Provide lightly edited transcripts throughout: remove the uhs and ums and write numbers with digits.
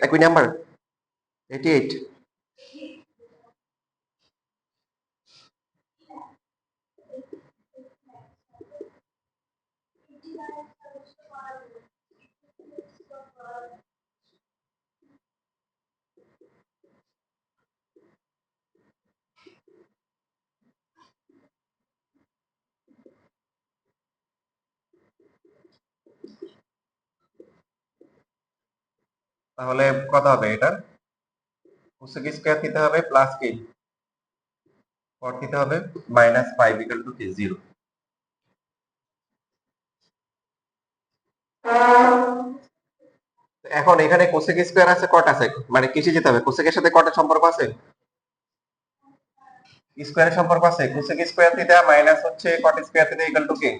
একই নাম্বার 88। তাহলে কত হবে এটা? কোসেক স্কয়ার দিতে হবে প্লাস কি কট দিতে হবে -5 ইকুয়াল টু কি 0। এখন এখানে কোসেক স্কয়ার আছে কট আছে, মানে কিসে যেতে হবে? কোসেকের সাথে কটের সম্পর্ক আছে, স্কয়ারের সম্পর্ক আছে। কোসেক স্কয়ার থিটা মাইনাস হচ্ছে কট স্কয়ার থিটা ইকুয়াল টু কি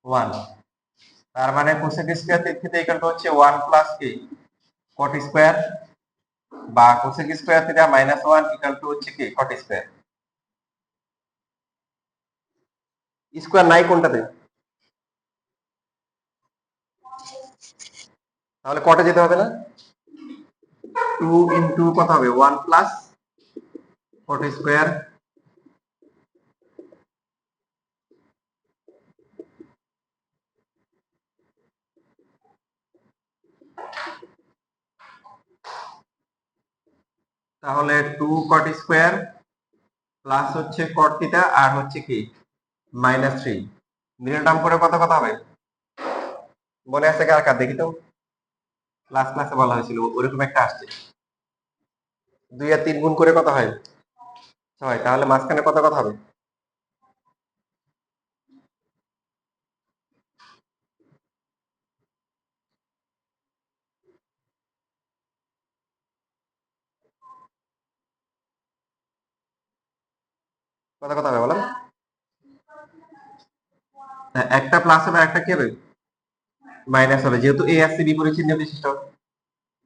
1। তার মানে cosec square theta equal to হচ্ছে 1 প্লাস কি কট স্কয়ার, বা cosec square theta -1 equal to হচ্ছে কি কট স্কয়ার। স্কয়ার নাই কোনটাতে? তাহলে কটে যেতে হবে না? 2 ইনটু কত হবে 1 প্লাস কট স্কয়ার, তাহলে 2 কট স্কয়ার প্লাস হচ্ছে কট থিটা আর হচ্ছে কি -3, মিডল টার্ম করে কত কত হবে মনে আছে কার কার? দেখি তো, ক্লাসে বলা হয়েছিল ওরকম একটা আসছে। 2 আর 3 গুণ করে কত হয় 6, তাহলে মাঝখানে কত কত হবে? কত কত হবে বলেন? হ্যাঁ, একটা প্লাস হবে আর একটা কি হবে মাইনাস হবে, যেহেতু এ আসছে বিপরীত চিহ্ন বিশিষ্ট।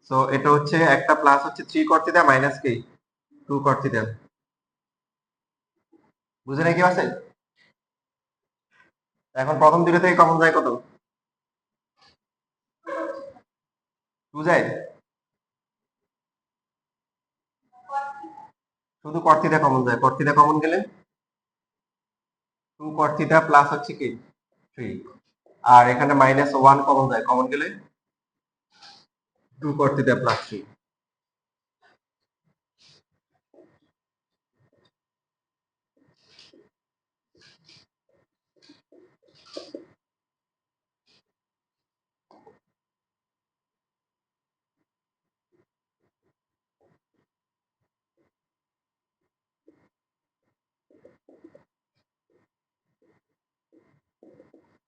সো এটা হচ্ছে একটা প্লাস হচ্ছে 3 কট থিটা মাইনাস কি 2 কট থিটা। বুঝে নাই কি আছে? এখন প্রথম দুটো থেকে কমন যায় কত? 2 যায়, শুধু কট থিটা কমন যায়। কট থিটা কমন গেলে 2 কট থিটা প্লাস হচ্ছে কি 3, আর এখানে -1 কমন যায়, কমন গেলে 2 cot theta plus 3।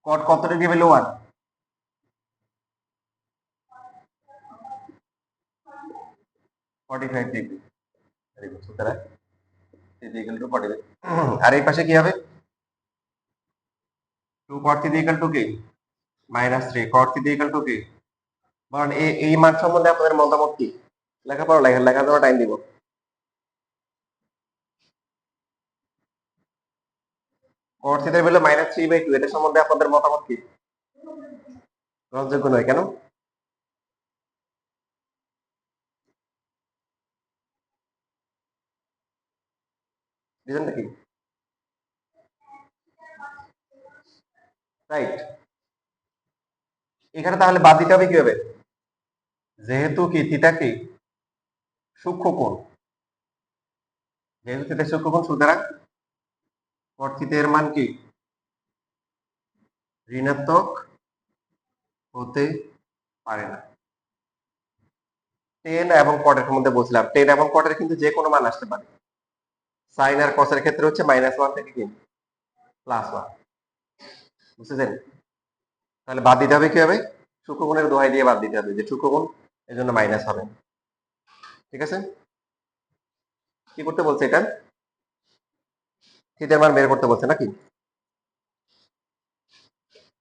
cot কত ডিগ্রি পেলো 1? -45 ডিগ্রি। ভেরি গুড, সুতরাং থিটা ইকুয়াল টু 45। আর এই পাশে কি হবে? 2 cot theta ইকুয়াল টু কি -3 cot theta ইকুয়াল টু কি। বলেন এই মান সম্বন্ধে আপনাদের মতামত কি? লেখাপড়া লেখার টাইম দিব। cot theta পেলো -3/2, এটা সম্বন্ধে আপনাদের মতামত কি? গ্রহণযোগ্য নয় কেন? রিজনটা কি? রাইট। এখানে তাহলে বাদ দিতে হবে কি হবে? যেহেতু কি থিটা কি সূক্ষ্মকোণ, যেহেতু থিটা সূক্ষ্মকোণ, সুতরাং cot theta এর মান কি ঋণাত্মক হতে পারে না। 10 এবং কটের মধ্যে বলছিলাম 10 এবং কটের কিন্তু যে কোনো মান আসতে পারে। সাইন আর কসের ক্ষেত্রে হচ্ছে -1 থেকে কি +1, বুঝছেন? তাহলে বাদ দিতে হবে কি হবে? সূক্ষ্মকোণের দোহাই দিয়ে বাদ দিতে হবে, যে সূক্ষ্মকোণ এজন্য মাইনাস হবে। ঠিক আছে? কি করতে বলছে এটা? থিটার মান বের করতে বলছে নাকি?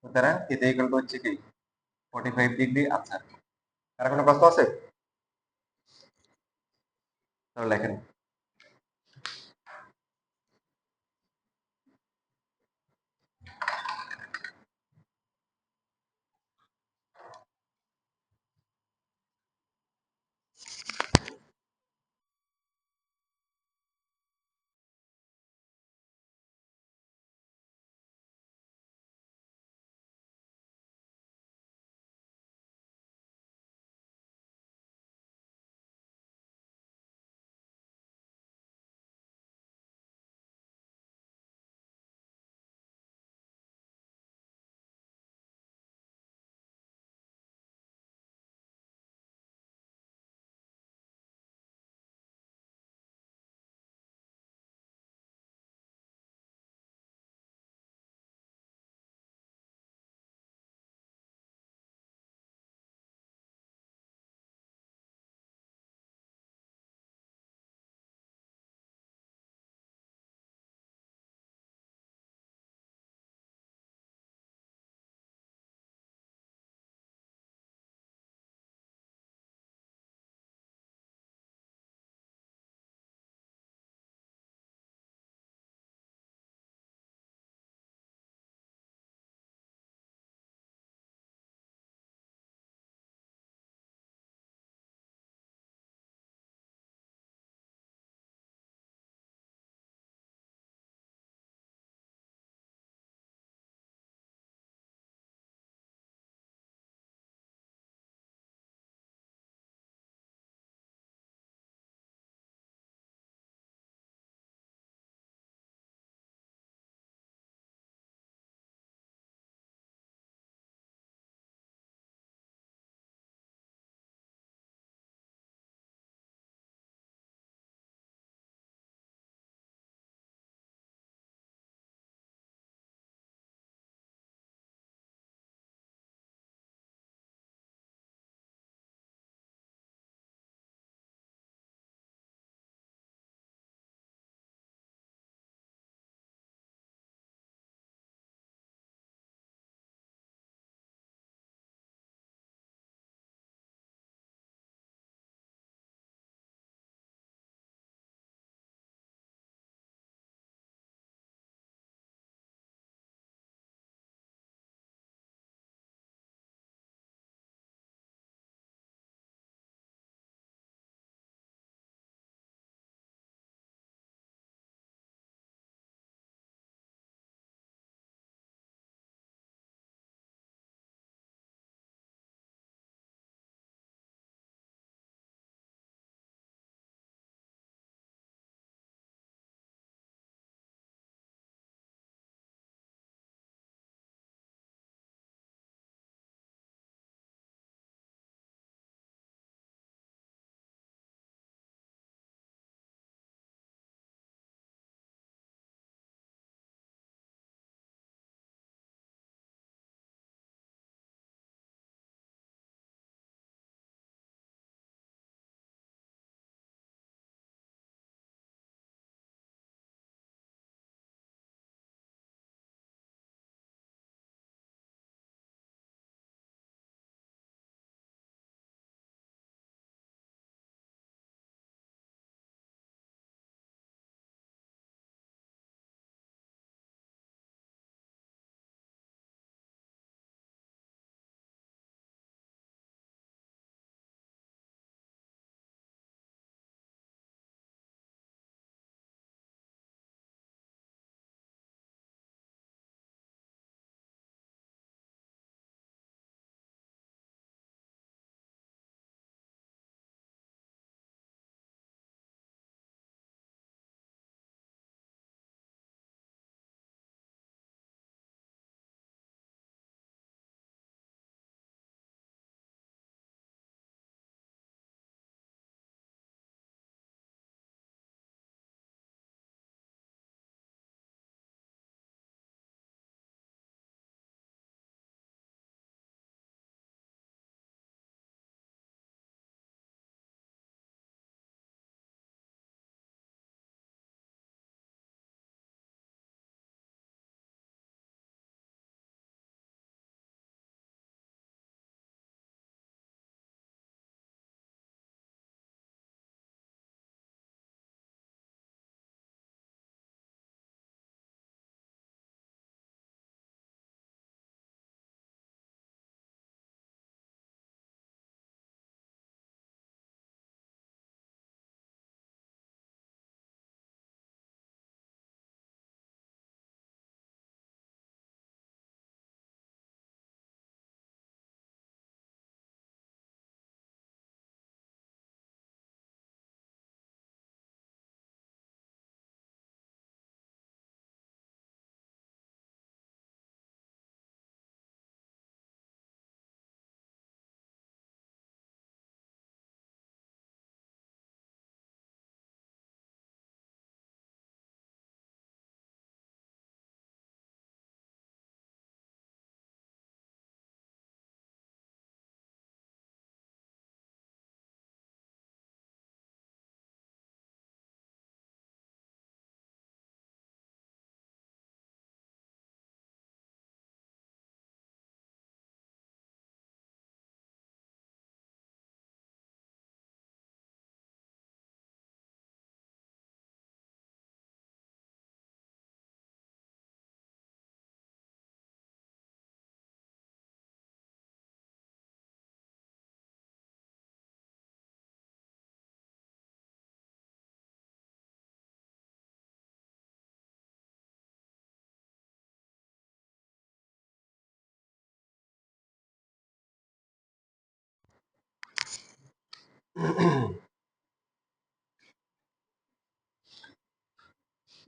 সুতরাং থিটা ইকুয়াল টু হচ্ছে কি 45 ডিগ্রি। আচ্ছা, আর কোনো প্রশ্ন আছে? তাহলে লেখেন।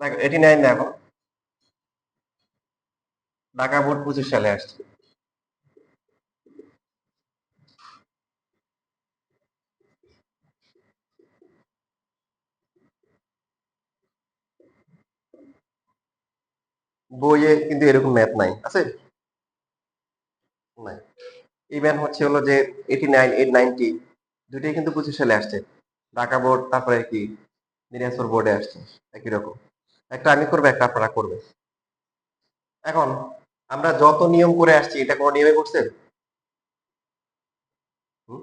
দেখো 89 দেখো, ঢাকা বোর্ড 25 সালে আসছে। বইয়ে কিন্তু এরকম ম্যাথ নাই, আছে? নাই। ইভেন হচ্ছে হলো যে 89 90 দুটোই কিন্তু 25 সালে আসছে। ঢাকা বোর্ড তারপরে কি দিনাজপুর বোর্ডে আসছে একই রকম। একটা আমি করবো, একটা আপনারা করবে। এখন আমরা যত নিয়ম করে আসছি, এটা কোন নিয়মে করছেন? হুম?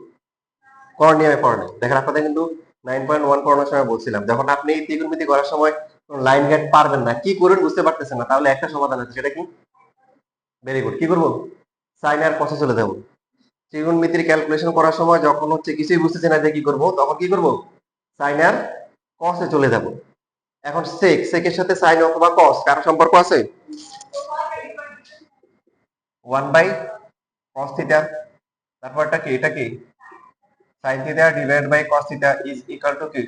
কোন নিয়মে পড়ে নাই? দেখেন আপনাদের কিন্তু 9.1 পড়ানোর সময় বলছিলাম, যখন আপনি ত্রিকোণমিতি করার সময় লাইন গেট পারবেন না, কি করবেন বুঝতে পারতেছেন না, তাহলে একটা সমাধান আছে, সেটা কি? ভেরি গুড, কি করবো? সাইন আর কসে চলে যাবো। ত্রিকোণমিতির ক্যালকুলেশন করার সময় যখন হচ্ছে কিছুই বুঝতেছি না যে কি করব, তখন কি করব? সাইন আর কসে চলে যাব। এখন সেকের সাথে সাইন অথবা কস কার সম্পর্ক আছে? 1/cos theta. তারপরটা কি, এটা কি? sin theta divide by cos theta is equal to কি?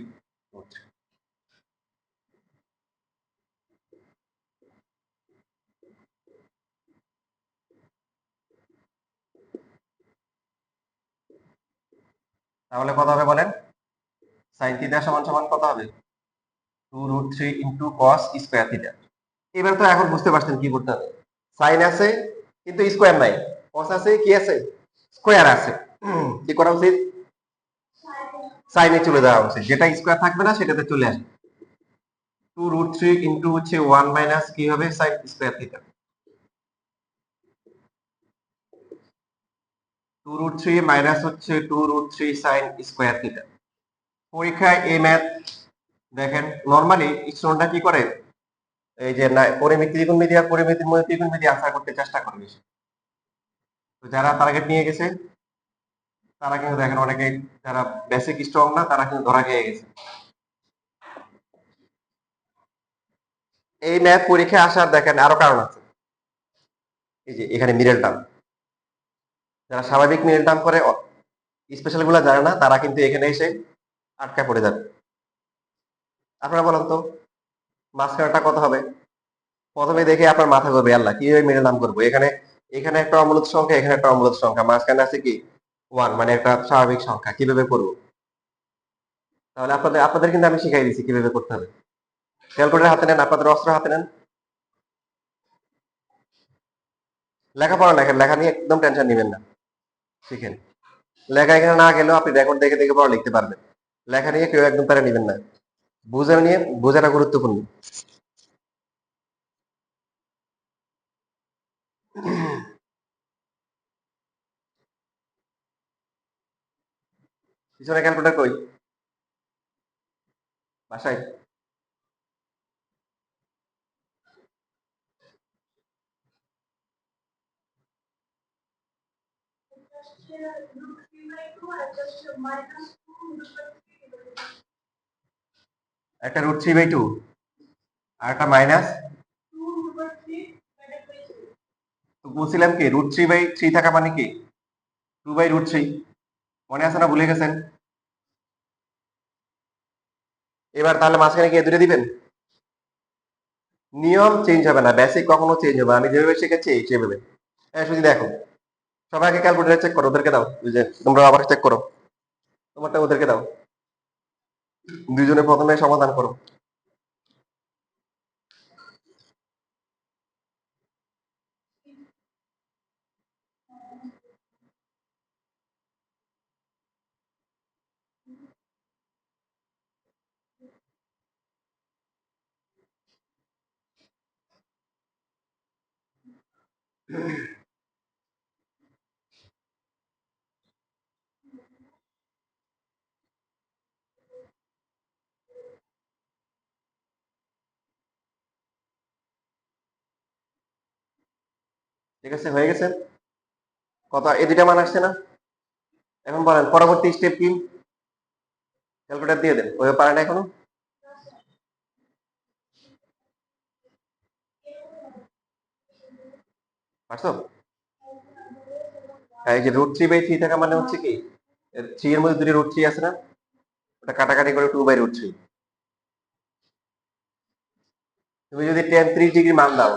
তাহলে কত হবে বলেন? sin থিটা সমান সমান কত হবে? 2√3 ইনটু cos স্কয়ার থিটা। এবার তো এখন বুঝতে পারছেন কি করতে হবে। সাইন আছে কিন্তু স্কয়ার নাই, cos আছে, কি আছে? স্কয়ার আছে। কি করা উচিত? সাইনে চলে যাওয়া উচিত, যেটা স্কয়ার থাকবে না সেটাতে চলে আসবে। 2√3 ইনটু হচ্ছে 1 মাইনাস কি হবে? Sine square theta. 2√3 মাইনাস হচ্ছে 2√3 সাইন স্কয়ার থিটা। পরীক্ষায় এই ম্যাথ দেখেন, নরমালি স্টুডেন্টরা কি করে, এই যে পরিমিতি ত্রিকোণমিতি আর পরিমিতির মধ্যে ত্রিকোণমিতি আনসার করতে চেষ্টা করে বেশি। তো যারা টার্গেট নিয়ে গেছে তারা কিন্তু দেখেন অনেকে, যারা বেসিক স্ট্রং না তারা কিন্তু ধরা খেয়ে গেছে। এই ম্যাথ পরীক্ষায় আসার দেখেন আরো কারণ আছে। এই যে এখানে মিডল টার্ম, যারা স্বাভাবিক মিডল টার্ম করে স্পেশাল গুলা জানে না, তারা কিন্তু এখানে এসে আটকা পড়ে যাবে। আপনারা বলেন তো মাঝখানেটা কত হবে? প্রথমে দেখে আপনার মাথা ঘুরবে, আল্লাহ কিভাবে মিডল টার্ম করবো, এখানে এখানে একটা অমূলত সংখ্যা, এখানে একটা অমূলত সংখ্যা, মাঝখানে আছে কি 1, মানে একটা স্বাভাবিক সংখ্যা, কিভাবে করবো? তাহলে আপনাদের আপনাদের কিন্তু আমি শিখাই দিচ্ছি কিভাবে করতে হবে। ক্যালকুলেটর হাতে নেন, আপনাদের অস্ত্র হাতে নেন। লেখাপড়া লেখেন, লেখা নিয়ে একদম টেনশন নেবেন না, শিখেন। লেখা এখানে না গেলেও আপনি রেকর্ড দেখে দেখে পড়া লিখতে পারবেন। লেখা নিয়ে কেউ একদম প্যারা নেবেন না, বুঝে নিয়ে, বোঝাটা গুরুত্বপূর্ণ। পিছনে ক্যালকুলেটর কই? বাসায়? একটা √3/2 আর একটা মাইনাস, তো বলছিলাম কি √3/3 থাকা মানে কি 2/√3, মনে আছে না, ভুলে গেছেন? এবার তাহলে মাঝখানে গিয়ে দূরে দিবেন। নিয়ম চেঞ্জ হবে না, বেসিক কখনো চেঞ্জ হবে না। আমি যেভাবে শিখেছি সেভাবে। হ্যাঁ শুধু দেখো, সবাইকে ক্যালকুলেটর চেক করো, ওদেরকে দাও, ওই যে তোমরা আবার চেক করো, তোমারটা ওদেরকে দাও, দুইজনে প্রথমে সমাধান করো। ঠিক আছে, হয়ে গেছে। কত, এই দুইটা মান আসছে না? এখন বলেন পরবর্তী স্টেপ কি? ক্যালকুলেটর দিয়ে দেন, ওই পারে না এখনো? পারছো? এই যে √3/3 থাকা মানে হচ্ছে কি, 3 এর মধ্যে দুটি √3 আছে না, কাটাকাটি করে 2/√3। তুমি যদি tan 3 ডিগ্রি মান দাও,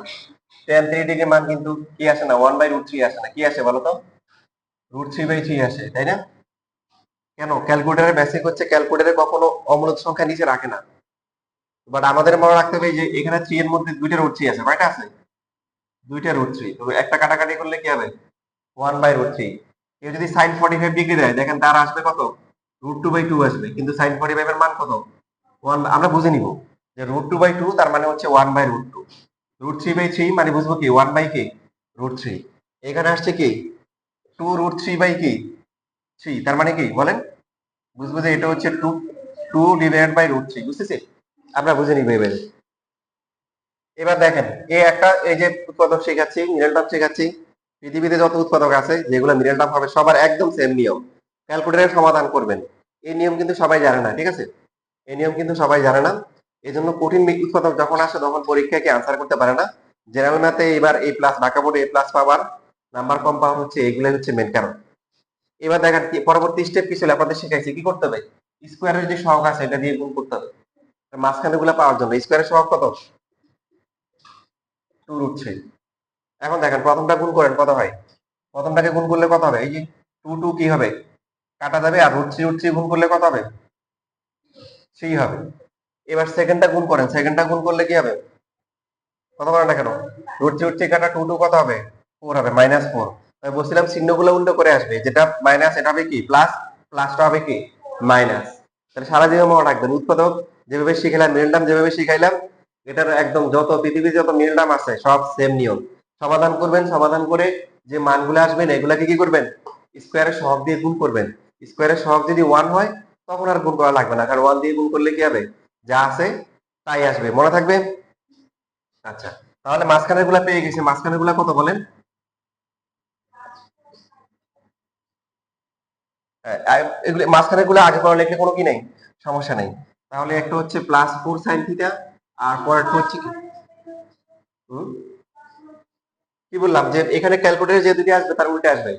tan 3 ডিগ্রি মান কিন্তু কি আসে না, 1/√3 আসে না, কি আসে বলো তো, √3/3 আসে, তাই না? কেন? ক্যালকুলেটরের বেসিক হচ্ছে ক্যালকুলেটরে কখনো অমূলদ সংখ্যা নিচে রাখে না। বাট আমাদের মনে রাখতে হবে যে এখানে 3 এর মধ্যে দুইটা √3 আছে, কয়টা আছে? দুইটা √3। তো একটা কাটাকাটি করলে কি হবে? 1/√3। কেউ যদি sin 45 ডিগ্রি দেয়, দেখেন তার আসবে কত? √2/2 আসবে। কিন্তু sin 45 এর মান কত? 1। আমরা বুঝে নিব যে √2/2 তার মানে হচ্ছে 1/√2। √3/3 মানে বুঝবো কি 1 বাই কি √3। এখানে আসছে কি 2√3 বাই কি 3, তার মানে কি বলেন? বুঝবো যে এটা হচ্ছে 2 ডিভাইডেড বাই √3, বুঝতেছি? আমরা বুঝে নিব এবারে। এবার দেখেন, এই যে উৎপাদক শেখাচ্ছি, মিডল টার্ম শেখাচ্ছি, পৃথিবীতে যত উৎপাদক আছে যেগুলো মিডল টার্ম হবে সবার একদম সেম নিয়ম, ক্যালকুলেটরে সমাধান করবেন। এই নিয়ম কিন্তু সবাই জানে না, ঠিক আছে? এই নিয়ম কিন্তু সবাই জানে না। এই জন্য কঠিন উৎপাদক যখন আসে তখন পরীক্ষায় কি আনসার করতে পারে না। জেনারেল ম্যাথে এবার এ প্লাস, ঢাকা বোর্ডে এ প্লাস পাওয়ার, নাম্বার কম পাওয়ার হচ্ছে এগুলাই হচ্ছে মেন কারণ। এবার দেখেন কি পরবর্তী স্টেপ কি ছিল, আপনাদের শিখাইছি কি করতে হবে, স্কোয়ারের যে সহগ আছে এটা দিয়ে গুণ করতে হবে মাঝখানে গুলো পাওয়ার জন্য। স্কোয়ারের সহগ কত? 2√3। এখন দেখেন প্রথমটা গুণ করেন কত হয়, প্রথমটাকে গুণ করলে কত হবে, এই যে 2 কি হবে, কাটা যাবে, আর √3 গুণ করলে কত হবে, 3 হবে। এবার সেকেন্ডটা গুণ করেন, সেকেন্ডটা গুণ করলে কি হবে, কত করেন না কেন, √3 কাটা 2 কত হবে, 4 হবে, -4। আমি বলছিলাম চিহ্নগুলো উল্টো করে আসবে, যেটা মাইনাস এটা হবে কি প্লাস, প্লাসটা হবে কি মাইনাস। তাহলে সারা জীবন মনে রাখবেন, উৎপাদক যেভাবে শিখাইলাম, মিডল টার্ম যেভাবে শিখাইলাম, এটার একদম যত পৃথিবীর যত মিডল টার্ম আছে সব সেম নিয়ম। সমাধান করবেন, সমাধান করে যে মানগুলো আসবেন এগুলাকে কি করবেন, স্কোয়ারের সহগ দিয়ে গুণ করবেন। স্কোয়ারের সহগ যদি 1 হয় তখন আর গুণ করা লাগবে না, কারণ 1 দিয়ে গুণ করলে কি হবে, যা আছে তাই আসবে, মনে থাকবে? আচ্ছা, তাহলে মাঝখানের গুলা পেয়ে গেছে, মাঝখানের গুলা কত বলেন? এগুলো মাঝখানের গুলো আগে পড়া লিখলে কোনো কি নেই, সমস্যা নেই। তাহলে একটা হচ্ছে +4 sin θ, আর পরেরটা হচ্ছে কি, হুম? কি বললাম যে এখানে ক্যালকুলেটরে যে দুটি আসবে তার উল্টে আসবে।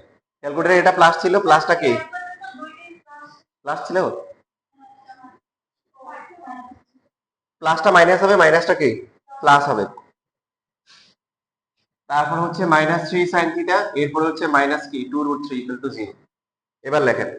ক্যালকুলেটরে এটা প্লাস ছিল, প্লাসটা কি প্লাস ছিল, প্লাসটা মাইনাস হবে, মাইনাসটা কি প্লাস হবে। তারপর হচ্ছে -3 sin θ, এরপর হচ্ছে মাইনাস কি 2√3 = 0। এবার লেখেন।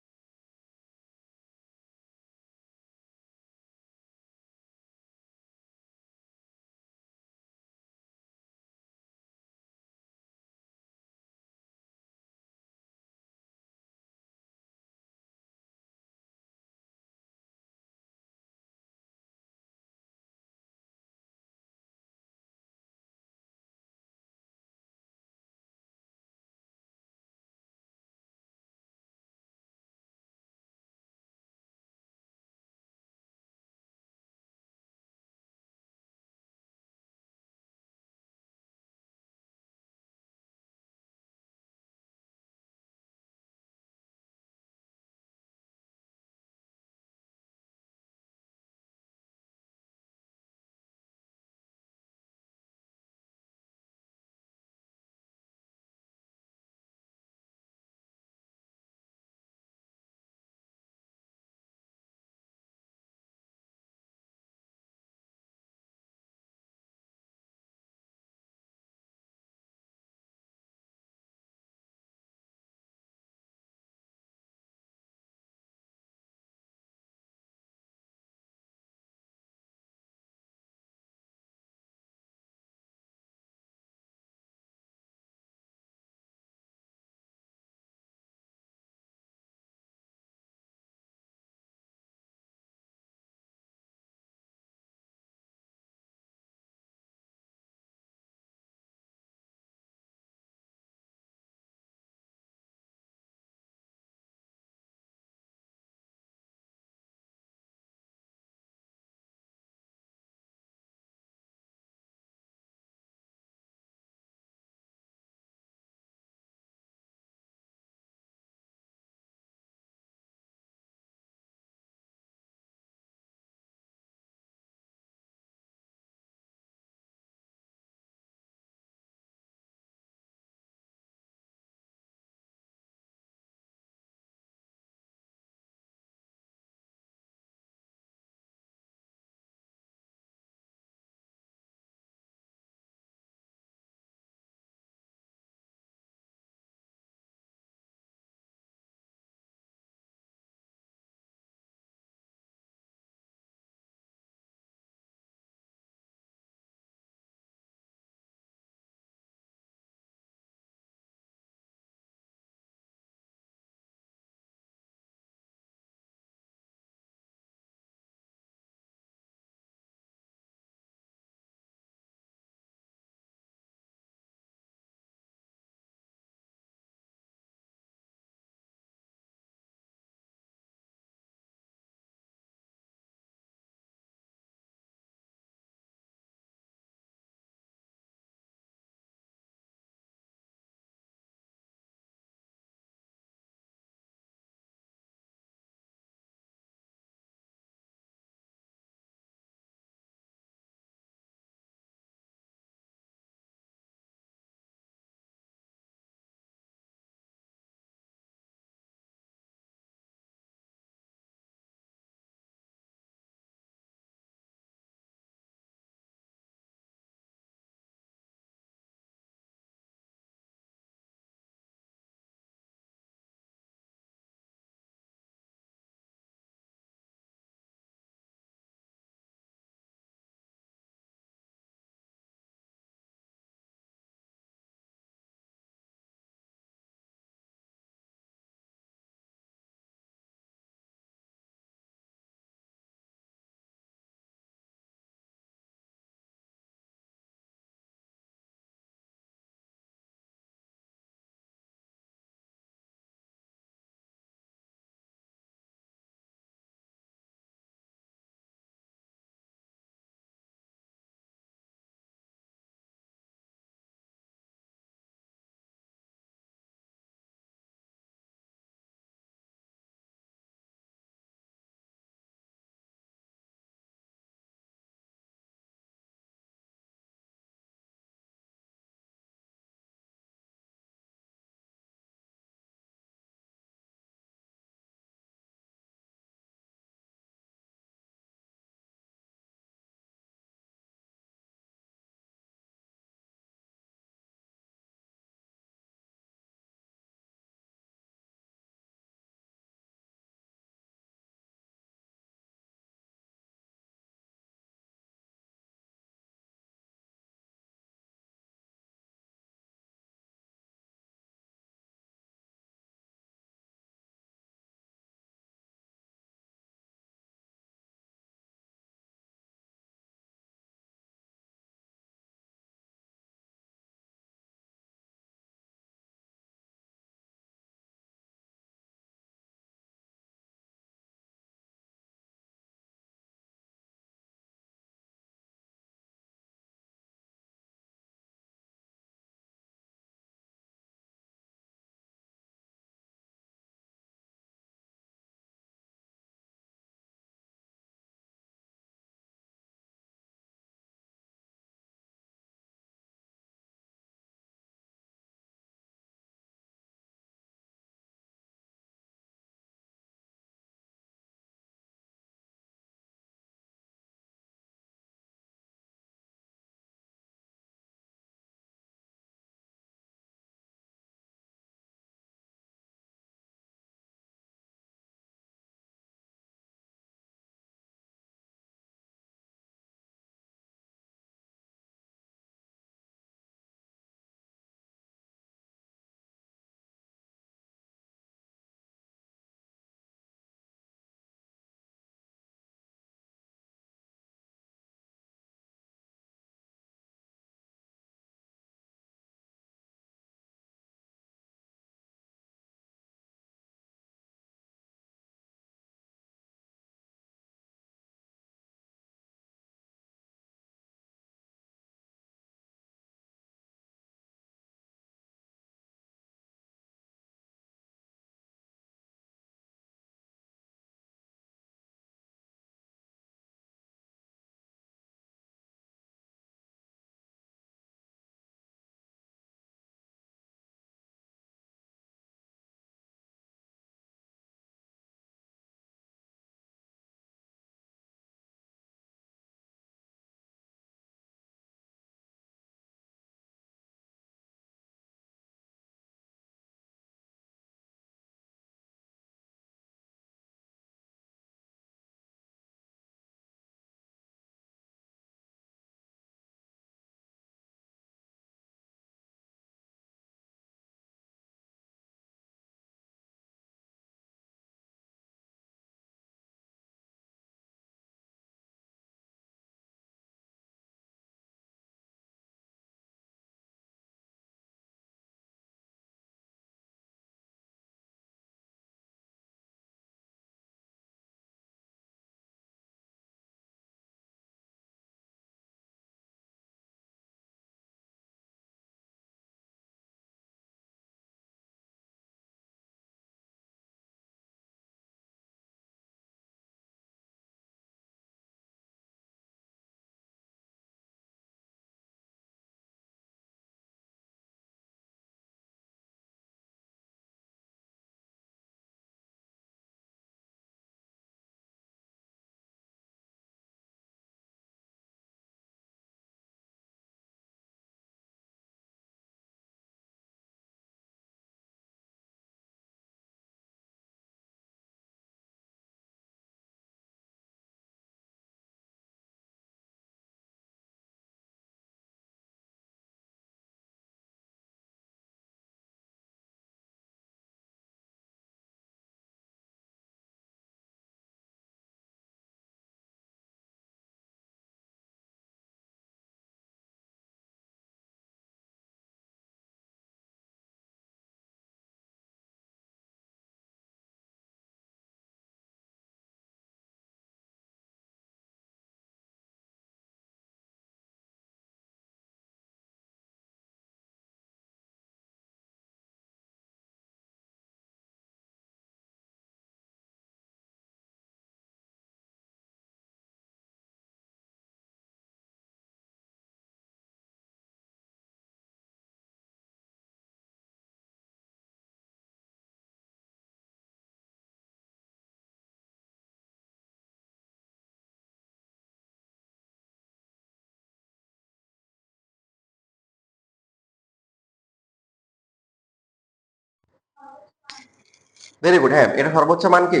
ভেরি গুড, হ্যাঁ এটা সর্বোচ্চ মান কি,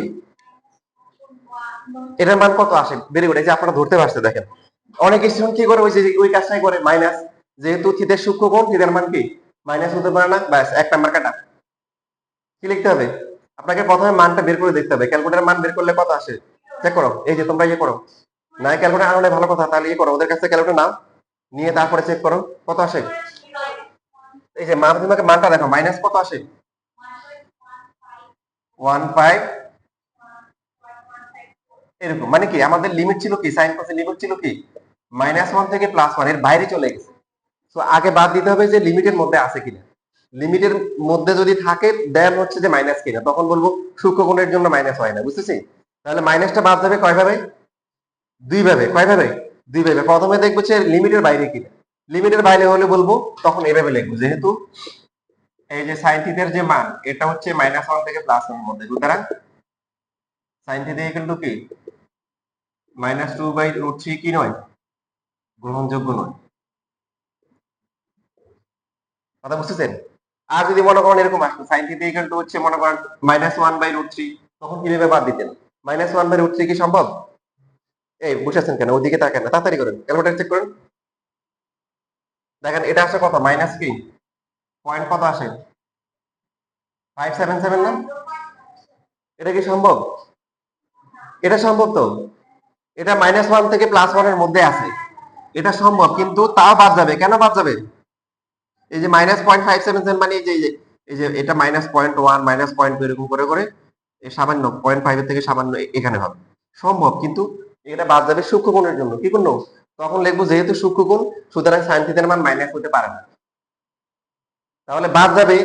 এটার মান কত আসে, ভেরি গুড, এই যে আপনারা ধরতে পারছে দেখেন। অনেক স্টুডেন্ট কি করে, ওই যে ওই কাজটাই করে, মাইনাস, যেহেতু থিতার সূক্ষ্মকোণ থিতার মান কি মাইনাস হতে পারে না, ব্যাস এক নাম্বার কাটা। কি লিখতে হবে, আপনাকে প্রথমে মানটা বের করে দেখতে হবে, ক্যালকুলেটর মান বের করলে কত আসে চেক করো, এই যে তোমরা ইয়ে করো, না ক্যালকুলেটর আনলে ভালো কথা, তাহলে ইয়ে করো, ওদের কাছে ক্যালকুলেটর নাও, নিয়ে তারপরে চেক করো কত আসে। এই যে মাধ্যমিকে মানটা দেখো, মাইনাস কত আসে, 1.5, এরকম, মানে কি আমাদের লিমিট ছিল কি, সাইন কোসের লিমিট ছিল কি -1 থেকে +1, এর বাইরে চলে গেছে। তো আগে বাদ দিতে হবে যে লিমিটের মধ্যে আছে কিনা, লিমিটের মধ্যে যদি থাকে দেন হচ্ছে যে মাইনাস কিনা, তখন বলবো সূক্ষ্মকোণের জন্য মাইনাস হয় না, বুঝতেছি। তাহলে মাইনাসটা বাদ যাবে কয় ভাবে, দুই ভাবে, কয় ভাবে, দুই ভাবে। প্রথমে দেখবো যে লিমিটের বাইরে কিনা, লিমিটের বাইরে হলে বলবো তখন এভাবে লিখবো, যেহেতু এই যে সাইন থিটার যে মান এটা হচ্ছে -1 থেকে +1 এর মধ্যে, সুতরাং সাইন থিটা ইকুয়াল টু কি -2/√3 কি নয়, গ্রহণযোগ্য নয়। কথা বুঝতেছেন। আর যদি মনে করেন এরকম আসতো সাইন থিটা ইকুয়াল টু হচ্ছে মনে করেন -1/√3, তখন কিভাবে বাদ দিতেন, -1/√3 কি সম্ভব, এই বুঝাচ্ছেন কেন, ওইদিকে তাকান না, তাড়াতাড়ি করেন, ক্যালকুলেটর চেক করেন, দেখেন এটা আসে কত, মাইনাস কি পয়েন্ট কত আসে, 577 না, এটা কি সম্ভব, এটা সম্ভব তো, এটা -1 থেকে +1 এর মধ্যে আছে, এটা সম্ভব, কিন্তু তাও বাদ যাবে, কেন বাদ যাবে, এই যে -0.577, মানে এই যে এটা -0.1 -0.2 এরকম করে করে এই সামান্য 0.5 এর থেকে সামান্য এখানে হবে, সম্ভব, কিন্তু এটা বাদ যাবে সূক্ষ্মকোণের জন্য, কি করলো, তখন লিখবো যেহেতু সূক্ষ্মকোণ সুতরাং সাইন থিটার মান মাইনাস হতে পারে না, তাহলে বাদ যাবে,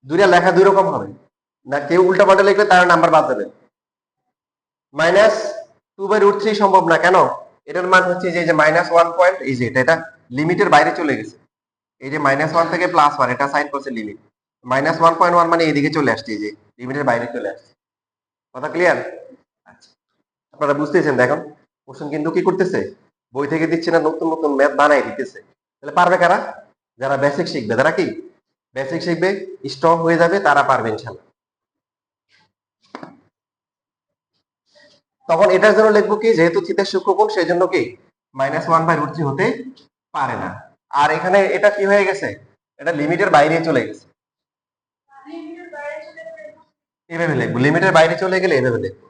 দুইটা লেখা দুই রকম হবে, না কেউ উল্টা পাল্টা লিখলে তার নাম্বার বাদ যাবে। -2/√3 সম্ভব না, কেন, এটার মান হচ্ছে যে -1 পয়েন্ট, এই যে এটা লিমিটের বাইরে চলে গেছে, এই যে -1 থেকে +1 এটা সাইন করছে লিমিট, -1.1 মানে এইদিকে চলে আসছে, এই যে লিমিটের বাইরে চলে আসছে, কথা ক্লিয়ার। আচ্ছা, আপনারা বুঝতেছেন, দেখুন কোশ্চেন কিন্তু কি করতেছে, বই থেকে দিচ্ছে না, নতুন নতুন ম্যাথ বানাই দিতেছে, তাহলে পারবে কারা, যারা বেসিক শিখবে, যারা কি বেসিক শিখবে, স্ট্রং হয়ে যাবে, তারা পারবে ইনশাআল্লাহ। তখন এটার জন্য লিখবো কি, যেহেতু থিটার সূক্ষ্মকোণ সেই জন্য কি -1/√3 হতে পারে না, আর এখানে এটা কি হয়ে গেছে, এটা লিমিটের বাইরে চলে গেছে, এভাবে লিখবো, লিমিটের বাইরে চলে গেলে এভাবে লিখবো,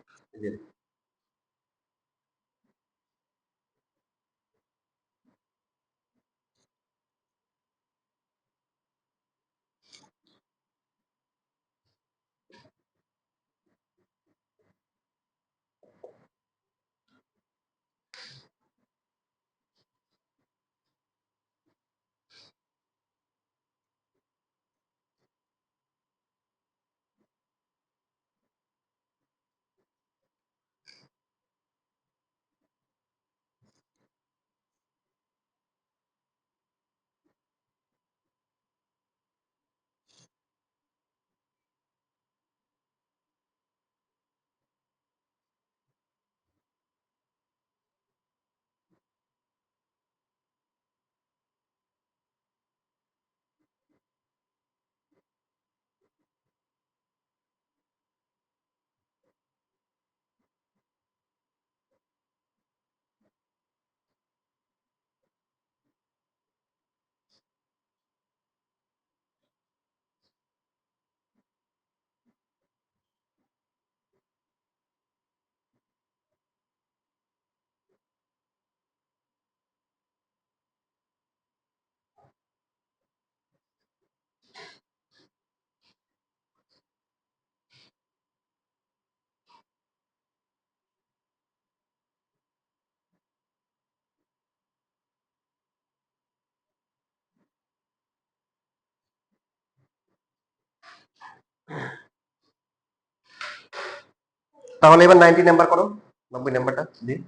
তাহলে এবার 90 নাম্বার করো, 90 নাম্বারটা দিন।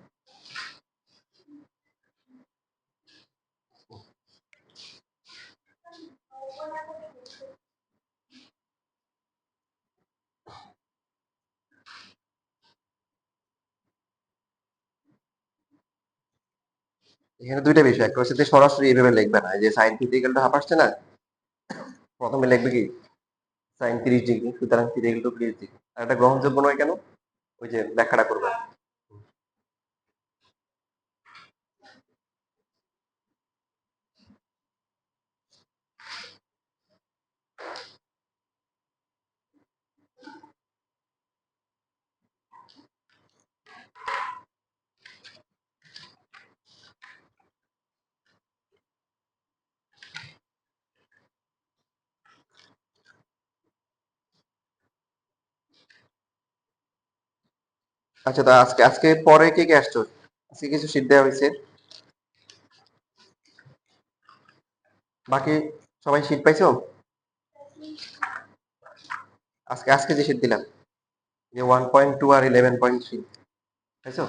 এখানে দুইটা বিষয়, একটা হচ্ছে যে সরাসরি এইভাবে লিখবে না, এই যে sine theta equal to half আসছে না, প্রথমে লিখবে কি sin 30 ডিগ্রি, সুতরাং থিটা ইকুয়াল টু 30 ডিগ্রি। আর এটা গ্রহণযোগ্য নয় কেন? ওই যে ব্যাখ্যাটা করবে। আচ্ছা, তা আজকে পরে কে কে আসছো? আজকে কিছু শীট দেওয়া হয়েছে, বাকি সবাই শীট পাইছো? আজকে যে শীট দিলাম, যে 1.2 আর 11.3 পাইছো?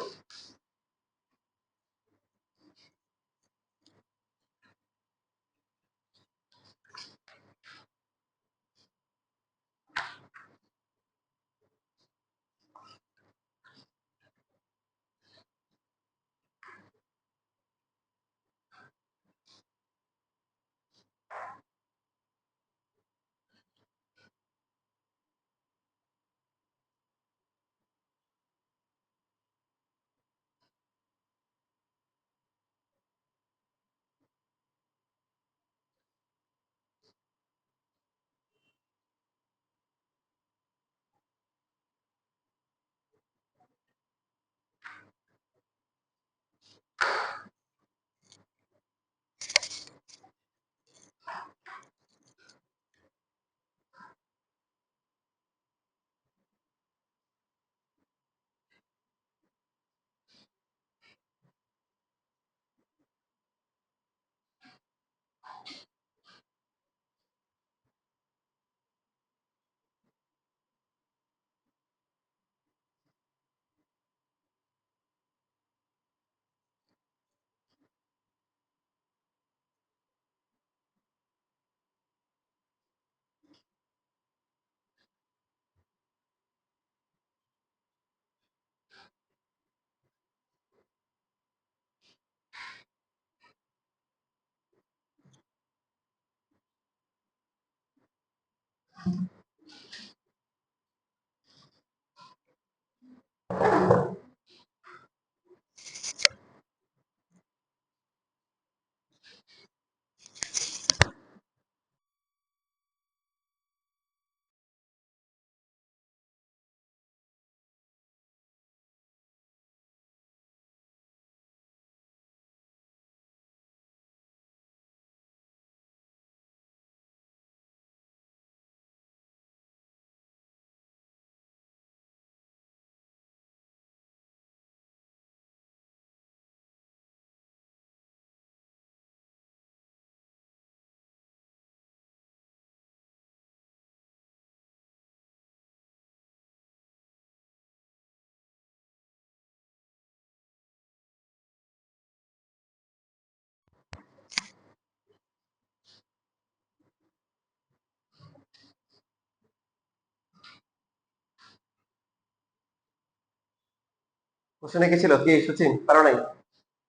কোশ্চেনে কি ছিল? কি সুচিন পারো নাই?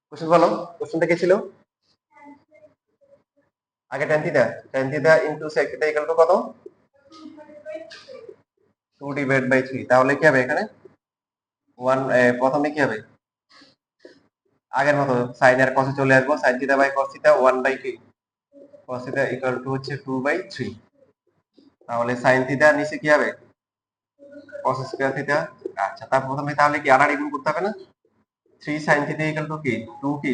কোশ্চেন বলো, কোশ্চেনটা কি ছিল? আগে tan theta into sec theta equal two কত? 2/3। তাহলে কি হবে এখানে? 1, প্রথমে কি হবে? আগের মতো sin এর cos এ চলে আসবো, sin theta by cos theta 1 by কি, cos থিটা ইকুয়াল টু হচ্ছে 2/3। তাহলে sin থিটা নিচে কি হবে? cos square theta. আচ্ছা, তার প্রথমে তাহলে কি আর গুণ করতে হবে না? 3 sin থিটা ইকুয়াল টু কি 2 কি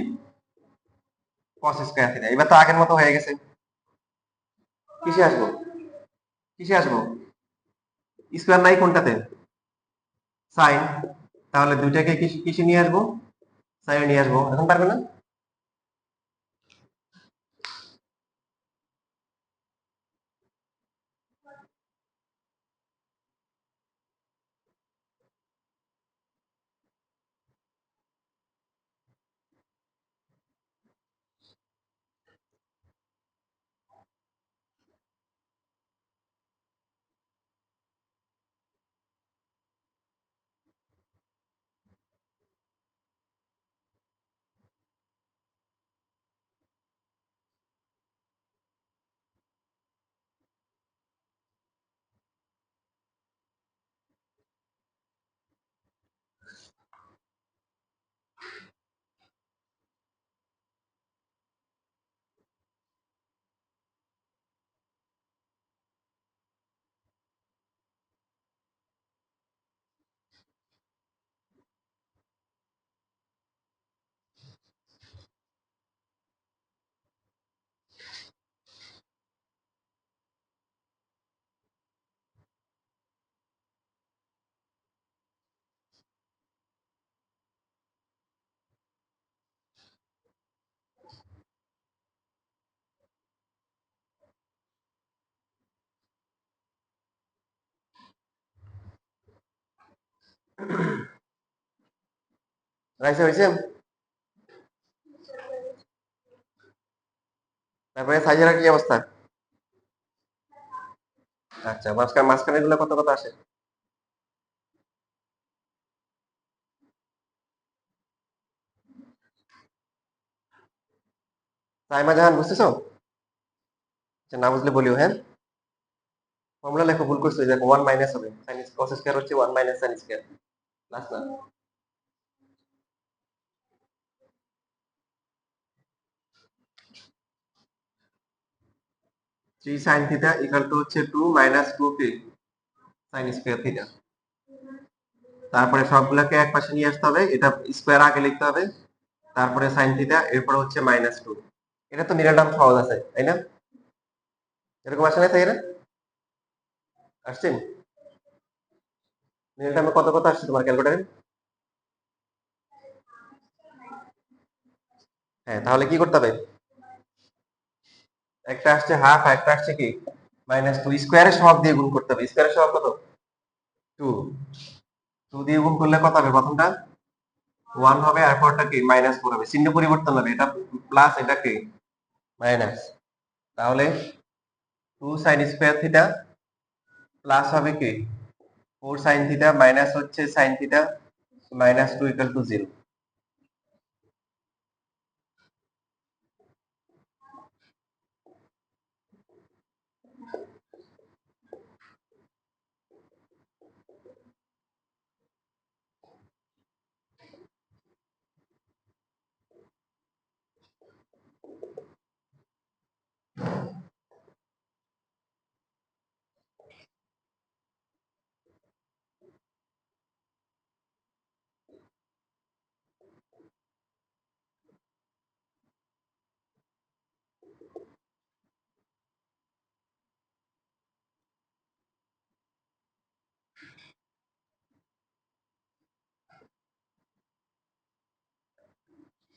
cos স্কয়ার থিটা। এবার তো আগের মতো হয়ে গেছে। কিসে আসবো? কিসে আসবো? স্কয়ার নাই কোনটাতে? সাইন। তাহলে দুইটাকে কিসে নিয়ে আসবো? সাইনে নিয়ে আসবো। এখন পারবে না? রাইসে হয়েছে। তারপরে সাইজের কি অবস্থা? আচ্ছা, মাঝখানে গুলো কত কত আসে? সাইমা জাহান বুঝতেছো? আচ্ছা, না বুঝলে বলিও, হ্যাঁ। ফর্মুলা লেখো, ভুল করছো, দেখো 1 মাইনাস হবে, সাইন কস স্কয়ার হচ্ছে 1 মাইনাস সাইন স্কয়ার, প্লাস না। 3 সাইন থিটা ইকুয়াল টু হচ্ছে 2 মাইনাস 2 কি সাইন স্কয়ার থিটা। তারপরে সবগুলোকে এক পাশে নিয়ে আসতে হবে, এটা স্কয়ার আগে লিখতে হবে, তারপরে সাইন থিটা, এরপর হচ্ছে মাইনাস 2। এটা তো মিডল টার্ম সহজ আছে, তাই না? এরকম আসে না, তাই না? আসছেন? মিডল টার্মে কত কত আসছে তোমার ক্যালকুলেটারে? হ্যাঁ, তাহলে কি করতে হবে? একটা আসছে হাফ, আর একটা আসছে কি মাইনাস 2, স্কয়ারের সহগ দিয়ে গুণ করতে হবে। স্কয়ারের সহগ কত? 2। 2 দিয়ে গুণ করলে কত হবে? প্রথমটা 1 হবে, আর পরটা কি মাইনাস 4 হবে, চিহ্ন পরিবর্তন হবে, এটা প্লাস, এটা কি মাইনাস। তাহলে 2 সাইন স্কয়ার থিটা প্লাস হবে কি 4 সাইন থিটা, মাইনাস হচ্ছে sine theta minus 2 equal to 0।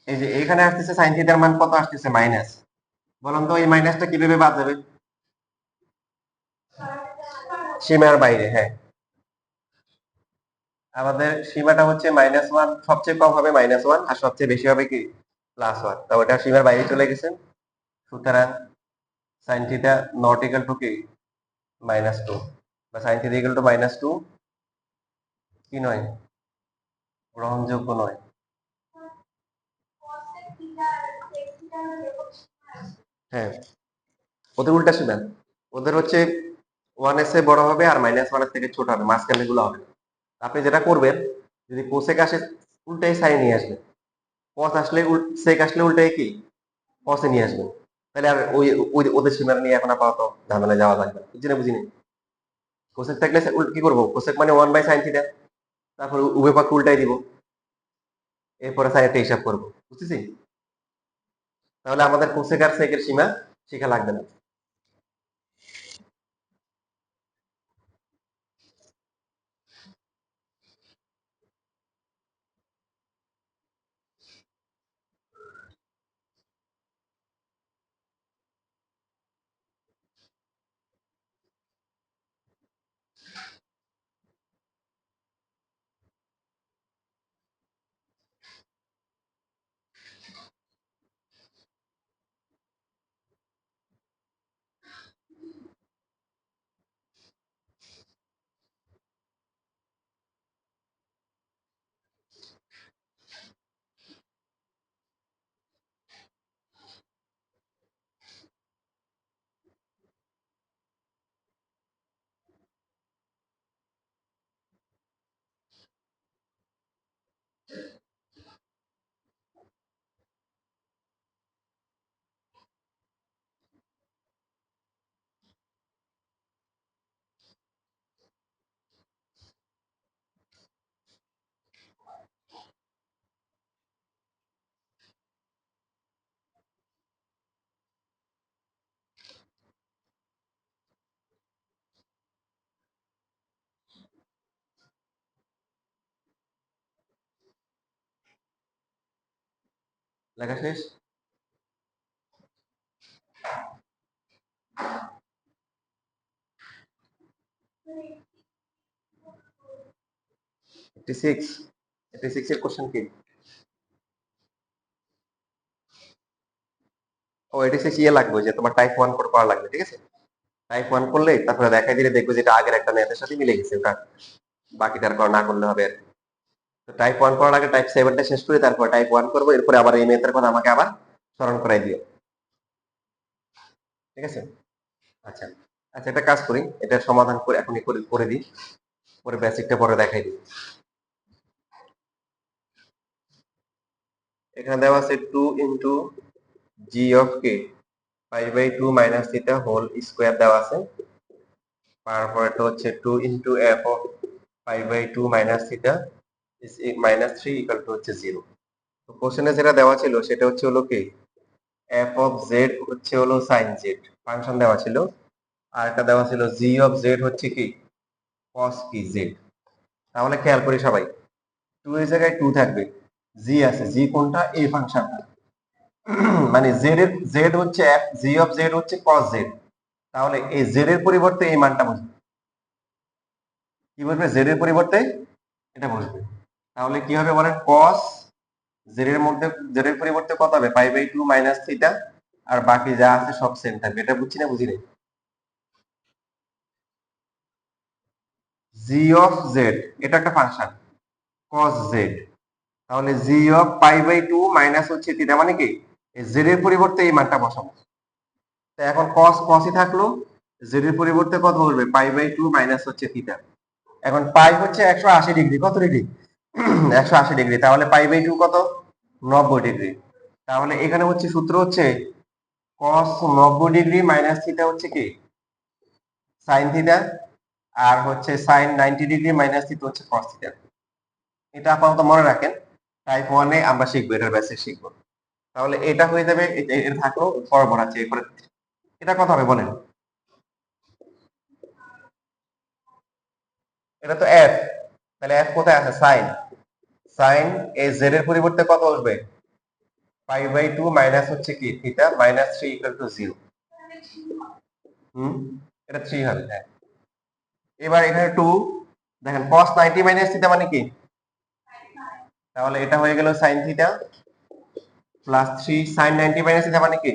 এই যে এখানে আসতেছে সাইন থিটার মান কত আসতেছে? মাইনাস। বলুন তো এই মাইনাসটা কিভাবে বাদ যাবে? সীমার বাইরে, হ্যাঁ। আমাদের সীমাটা হচ্ছে -1, সবচেয়ে কম হবে -1, আর সবচেয়ে বেশি হবে কি +1। তো ওটা সীমার বাইরে চলে গেছে, সুতরাং sine theta not equal to কি -2, বা সাইন থিটা ইকুয়াল টু -2 কি নয়, গ্রহণযোগ্য নয়। হ্যাঁ, ওদের উল্টা সীমা। ওদের হচ্ছে 1 এর চেয়ে বড় হবে আর -1 এর থেকে ছোট হবে, মাঝখানে গুলো হবে। আপনি যেটা করবেন, যদি কোসেক আসে উল্টাই সাইন নিয়ে আসবেন, কস আসলে সেক আসলে উল্টাই কি কসে নিয়ে আসবেন। তাহলে আর ওই ওই ওদের সীমানা নিয়ে এখন আপাতত ঝামেলা যাওয়া লাগবে না, বুঝছি না, বুঝিনি। কোসেক থাকলে কি করবো, কোসেক মানে 1/sin থিটা, তারপর উভয় পক্ষে উল্টাই দিব, এরপরে সাইনটা হিসাব করবো, বুঝতেছি। তাহলে আমাদের কোসেক আর সেকের সীমা শেখা লাগবে না। লেখা শেষ? 86 86 এর কোশ্চেন কি? ও 86 ইয়ে লাগবে যে তোমার টাইপ 1 করে করা লাগবে, ঠিক আছে? টাইপ 1 করলে তারপরে দেখাই দিলে দেখবে যেটা আগের একটা ম্যাথের সাথে মিলে গেছে, ওটা বাকিটার করা না করলে হবে আর কি। তো টাইপ 1 করার আগে টাইপ 7টা শেষ করে তারপর টাইপ 1 করবো, এরপরে আবার এই ম্যাথের কথা আমাকে আবার স্মরণ করাই দিও, ঠিক আছে? আচ্ছা আচ্ছা, একটা কাজ করি, এটার সমাধান করে এখনই করে করে দিই, পরে বেসিকটা পরে দেখাই দিই। এখানে দেওয়া আছে 2 into G of K pi by 2 minus theta whole square দেওয়া আছে, তারপর এটা হচ্ছে 2 into F of pi by 2 minus theta is minus 3 equal to হচ্ছে 0। তো কোশ্চেনে যেটা দেওয়া ছিল সেটা হচ্ছে হলো কি এফ অফ জেড হচ্ছে হলো সাইন জেড ফাংশন দেওয়া ছিল, আর একটা দেওয়া ছিল জি অফ জেড হচ্ছে কি কস কি জেড। তাহলে খেয়াল করি সবাই, 2 এর জায়গায় 2 থাকবে, জি আছে, জি কোনটা? এই ফাংশনটা। মানে জেড এর জেড হচ্ছে এফ, জি অফ জেড হচ্ছে কস জেড, তাহলে এই জেড এর পরিবর্তে এই মানটা বসবে, কি বসবে? জেড এর পরিবর্তে এটা বসবে। তাহলে কি হবে বলেন? কস জেড এর মধ্যে জেড এর পরিবর্তে কত হবে? পাই বাই 2 মাইনাস থিটা, আর বাকি যা আছে সব সেম থাকবে। এটা বুঝছি না বুঝি নাই? জি অফ জেড এটা একটা ফাংশন কস জেড, তাহলে জি অফ পাই বাই 2 মাইনাস হচ্ছে থিটা, মানে কি জেড এর পরিবর্তে এই মানটা বসাবো। তো এখন কস কসই থাকলো, জেড এর পরিবর্তে কত বলবে? পাই বাই 2 মাইনাস হচ্ছে থিটা। এখন পাই হচ্ছে 180 ডিগ্রি, কত ডিগ্রি? 180 ডিগ্রি, তাহলে পাই বাই 2 কত? 90 ডিগ্রি। তাহলে এখানে হচ্ছে সূত্র হচ্ছে cos 90 ডিগ্রি মাইনাস থিটা হচ্ছে কি সাইন থিটা, আর হচ্ছে সাইন 90 ডিগ্রি মাইনাস থিটা হচ্ছে cos থিটা। এটা আপাতত মনে রাখেন, টাইপ 1 এ আমরা শিখবো, এটার বেসিক শিখবো। তাহলে এটা হয়ে যাবে, এটা থাকলো, পর পড়াচ্ছি এরপরে। এটা কত হবে বলেন? এটা তো এফ, তাহলে এফ কোথায় আছে? সাইন, সাইন এই জেড এর পরিবর্তে কত আসবে? পাই বাই 2 মাইনাস হচ্ছে কি থিটা মাইনাস 3 ইকুয়াল টু 0। হুম, এটা 3 হবে, হ্যাঁ। এবার এখানে 2, দেখেন cos 90 মাইনাস থিটা মানে কি? তাহলে এটা হয়ে গেল sin theta plus 3 sin 90 minus theta মানে কি?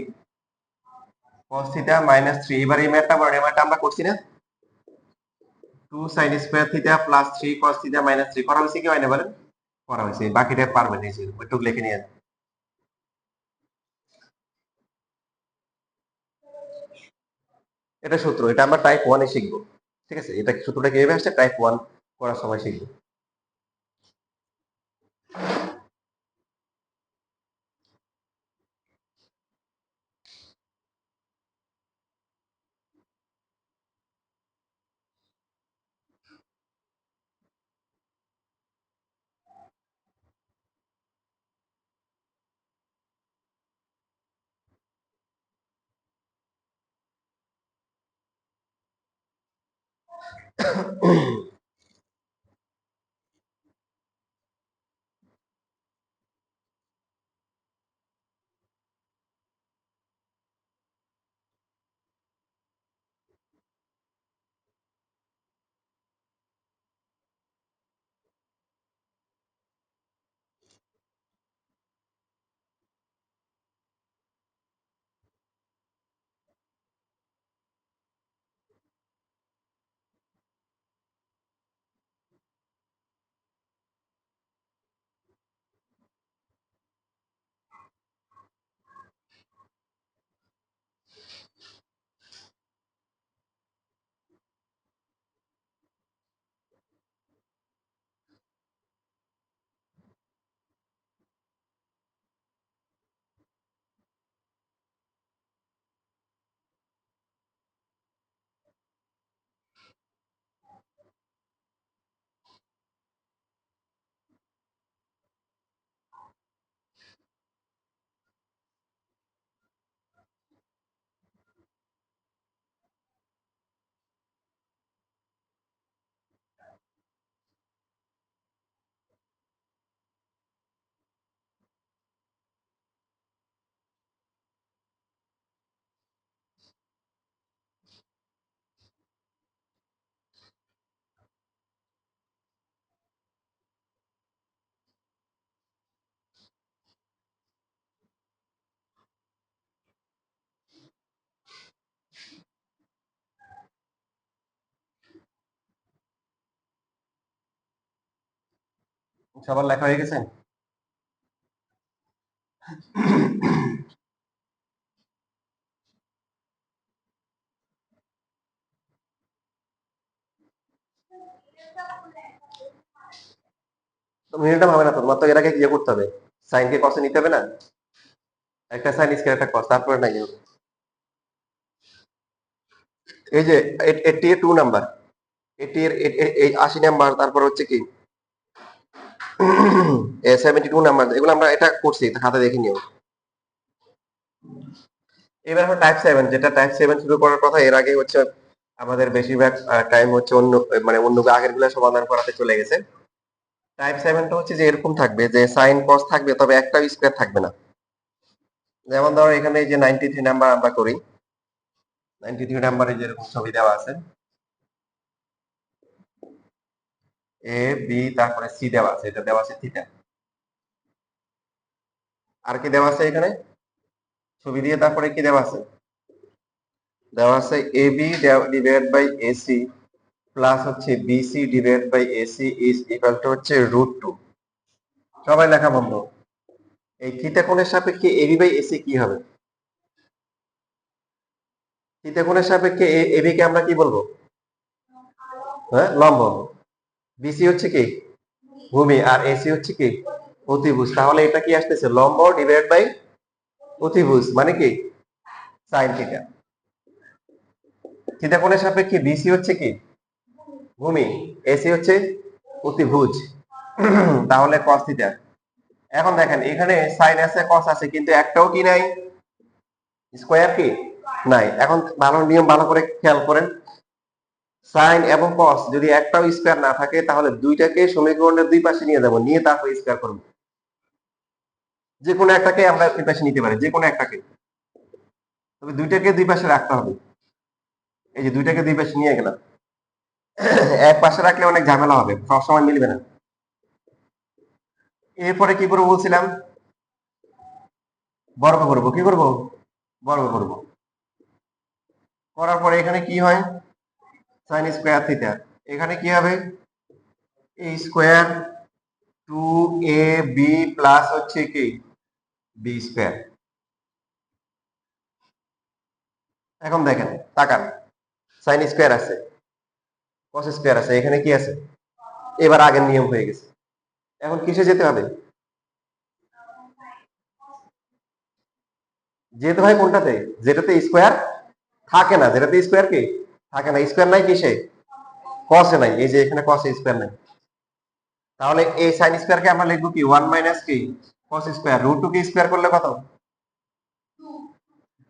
cos theta minus 3। এবার এই ম্যাথটা বলেন, এই ম্যাথটা আমরা করছি না? 2 sin square theta plus 3 cos theta minus 3 করা হয়েছে কি হয় না বলেন? করা হয়েছে। বাকিটা পারবেন এই যে একটু লিখে নিয়ে। এটা সূত্র, এটা আমরা টাইপ 1 এ শিখবো, ঠিক আছে? এটা সূত্রটা কিভাবে আসছে টাইপ 1 করার সময় শিখবো। সবার লেখা হয়ে গেছে? মিনিটটা হবে না তো, তোমার তো এর আগে ইয়ে করতে হবে, সাইনকে কসে নিতে হবে না, একটা সাইন স্কয়ার একটা কস, তারপরে না ইয়ে। এই যে 80 এর 2 নাম্বার, 80 এর এই 80 নাম্বার, তারপর হচ্ছে কি 72 নাম্বার, এগুলো আমরা এটা করছি হাতে দেখে নিও। এবার আমরা টাইপ 7, যেটা টাইপ 7 শুরু করার কথা, এর আগে হচ্ছে আমাদের বেশিরভাগ টাইম হচ্ছে অন্য, মানে অন্য আগের গুলো সমাধান করাতে চলে গেছে। টাইপ 7টা হচ্ছে যে এরকম থাকবে যে সাইন কস থাকবে, তবে একটা স্কয়ার থাকবে না। যেমন ধরো এখানে এই যে 93 নাম্বার আমরা করি, 93 নাম্বারে যেরকম ছবি দেওয়া আছে, এ বি তারপরে সি দেওয়া আছে, এটা দেওয়া আছে থিটা। আর কি দেওয়া আছে এখানে ছবি দিয়ে, তারপরে কি দেওয়া আছে, দেওয়া আছে A B divide by AC plus হচ্ছে BC divide by AC is equal to হচ্ছে √2। সবাই লেখা বন্ধ। এই থিটা কোণের সাপেক্ষে এবি বাই এসি কি হবে? থিটা কোণের সাপেক্ষে এবি কে আমরা কি বলবো? হ্যাঁ, লম্ব। বিসি হচ্ছে কি ভূমি, আর এসি হচ্ছে কি অতিভুজ। তাহলে এটা কি আসতেছে, লম্ব ডিভাইড বাই অতিভুজ, মানে কি সাইন থিটা। থিটা কোণের সাপেক্ষে বিসি হচ্ছে কি ভূমি, এসি হচ্ছে অতিভুজ। তাহলে কস থিটা। এখন দেখেন এখানে সাইন আছে কস আছে, কিন্তু একটাও কি নাই, স্কয়ার কি নাই। এখন ভালো নিয়ম ভালো করে খেয়াল করেন, সাইন এবং কস যদি একটাও স্কয়ার না থাকে, তাহলে দুইটাকে সমীকরণের দুই পাশে নিয়ে যাব, নিয়ে তারপর স্কয়ার করব। যে কোনো একটাকে আমরা দুই পাশে নিতে পারি, যে কোনো একটাকে, তবে দুইটাকে দুই পাশে রাখতে হবে। এই যে দুইটাকে দুই পাশে নিয়ে গেলাম, এক পাশে রাখলে অনেক ঝামেলা হবে, সবসময় মিলবে না। এরপরে কি করবো বলছিলাম, বর্গ করব। কি করব? বর্গ করব। করার পরে এখানে কি হয়, সাইন স্কয়ার থিটা, এখানে কি হবে, এ স্কয়ার 2ab প্লাস হচ্ছে কি বি স্কয়ার। এখন দেখেন, তাকান, সাইন স্কয়ার আছে, কস স্কয়ার আছে, এখানে কি আছে, এবার আগের নিয়ম হয়ে গেছে। এখন কিসে যেতে হবে, যেতে হয় কোনটাতে, যেটাতে স্কয়ার থাকে না, যেটাতে স্কয়ার কি থাকে না। স্কয়ার নাই কিসে, কসে নাই, এই যে এখানে কসে স্কয়ার নাই। তাহলে এই সাইন স্কয়ার কে আমরা লিখবো কি 1 মাইনাস কি কস স্কয়ার, √2 কে স্কয়ার করলে কত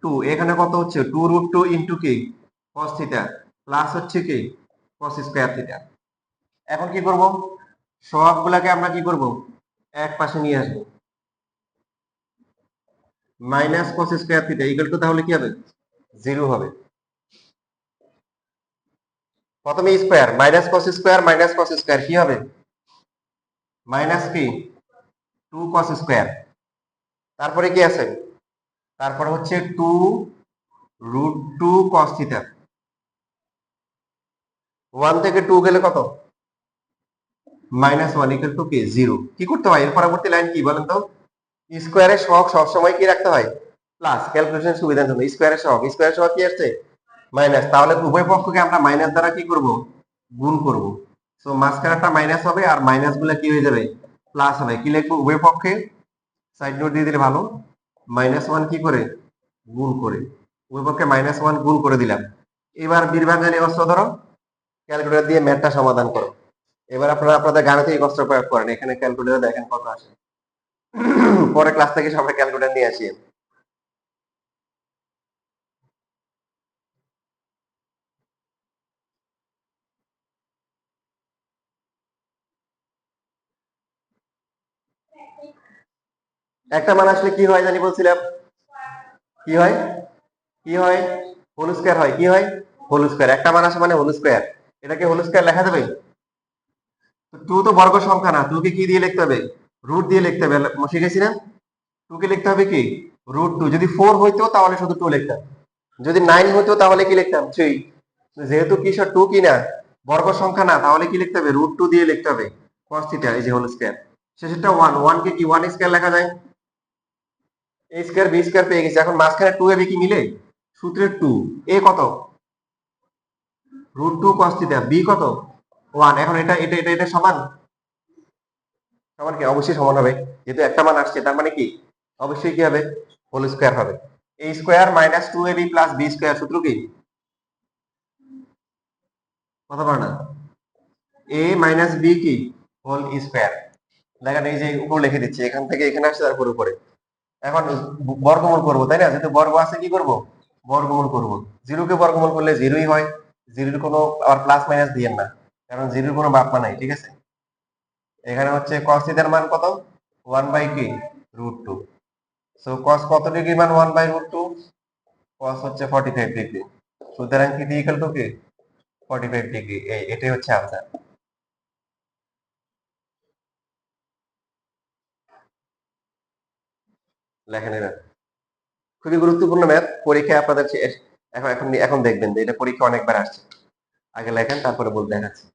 2, এখানে কত হচ্ছে 2√2 ইনটু কি cos থিটা প্লাস হচ্ছে কি cos স্কয়ার থিটা। এখন কি করব, সবগুলাকে আমরা কি করব, এক পাশে নিয়ে আসবো, minus cos square theta equal two, তাহলে কি হবে 0 হবে। প্রথমে square, minus cos square minus cos square কি হবে, মাইনাস কি 2 cos স্কয়ার, তারপরে কি আছে, তারপরে হচ্ছে 2√2 cos থিটা। 1 থেকে 2 গেলে কত, -1 ইকুয়াল টু কি 0। কি করতে হয় এর পরবর্তী লাইন কি বলেন তো, স্কয়ারের সহগ সবসময় কি রাখতে হয়, প্লাস, ক্যালকুলেশন সুবিধার জন্য স্কয়ারের সহগ, স্কয়ারের সহগ কি আসছে মাইনাস, তাহলে উভয় পক্ষকে আমরা মাইনাস দ্বারা কি করব, গুণ করব। সো মাঝখানেরটা মাইনাস হবে, আর মাইনাস গুলো কি হয়ে যাবে, প্লাস হবে। কি লিখবো উভয় পক্ষে, সাইড নোট দিয়ে দিলে ভালো, -1 কি করে গুণ করে, উভয় পক্ষে -1 গুণ করে দিলাম। এবার বিভাজনী অস্ত্র ধরো, ক্যালকুলেটর দিয়ে ম্যাথটা সমাধান করো। এবার আপনারা আপনাদের গাণিতিক অস্ত্র প্রয়োগ করেন, এখানে ক্যালকুলেটর দেখেন কত আসে। পরে ক্লাস থেকে সবাই ক্যালকুলেটর নিয়ে আসি। একটা মান আসলে কি হয় জানি বলছিলাম, কি হয়, কি হয় হোল স্কয়ার হয়, কি হয় হোল স্কয়ার। একটা মান আসে মানে হোল স্কয়ার, এটাকে হোল স্কয়ার লেখা যাবে। টু তো বর্গ সংখ্যা না, টু কে কি দিয়ে লিখতে হবে, রুট দিয়ে লিখতে হবে, শিখেছি না। টু কে লিখতে হবে কি √2, যদি 4 হইতো তাহলে শুধু 2 লিখতাম, যদি 9 হইতো তাহলে কি লিখতাম 3। যেহেতু কিসের 2 কি না বর্গ সংখ্যা না, তাহলে কি লিখতে হবে √2 দিয়ে লিখতে হবে cos থিটা, এই যে হোল স্কয়ার। শেষেরটা ওয়ান, ওয়ান কে কি ওয়ান স্কয়ার লেখা যায়, এ স্কয়ার বি স্কয়ার পেয়ে গেছি। এখন মাঝখানে টু এ বি কি মিলে, সূত্রের টু, এ কত root two cos theta, B কত ওয়ান। এখন এটা সমান, সমান কি, অবশ্যই সমান হবে, যেহেতু একটা মান আসছে তার মানে কি অবশ্যই কি হবে, হোল স্কয়ার হবে। এ square minus two A B plus B square, সূত্র কি, কথা বলে না, এ মাইনাস বি কি হোল স্কয়ার। দেখেন এই যে উপর লিখে দিচ্ছি, এখান থেকে এখানে আসছে তারপর উপরে। এখন বর্গমূল করব তাই না, যেহেতু বর্গ আছে কি করব, বর্গমূল করব। জিরোকে বর্গমূল করলে জিরোই হয়, জিরোর কোনো আবার প্লাস মাইনাস দিয়েন না, কারণ জিরোর কোনো বাপ্পা নাই, ঠিক আছে। এখানে হচ্ছে cos থিটার মান কত, 1 বাই কি রুট টু। সো cos কত ডিগ্রি মান 1 বাই রুট টু, cos হচ্ছে 45 ডিগ্রি। সুতরাং কি ইকুয়াল টু কি 45 ডিগ্রি, এটাই হচ্ছে আনসার। লেখেন এবার, খুবই গুরুত্বপূর্ণ ম্যাথ, পরীক্ষায় আপনাদের এখন এখন এখন দেখবেন যে এটা পরীক্ষা অনেকবার আসছে। আগে লেখেন তারপরে বল দেখাচ্ছি।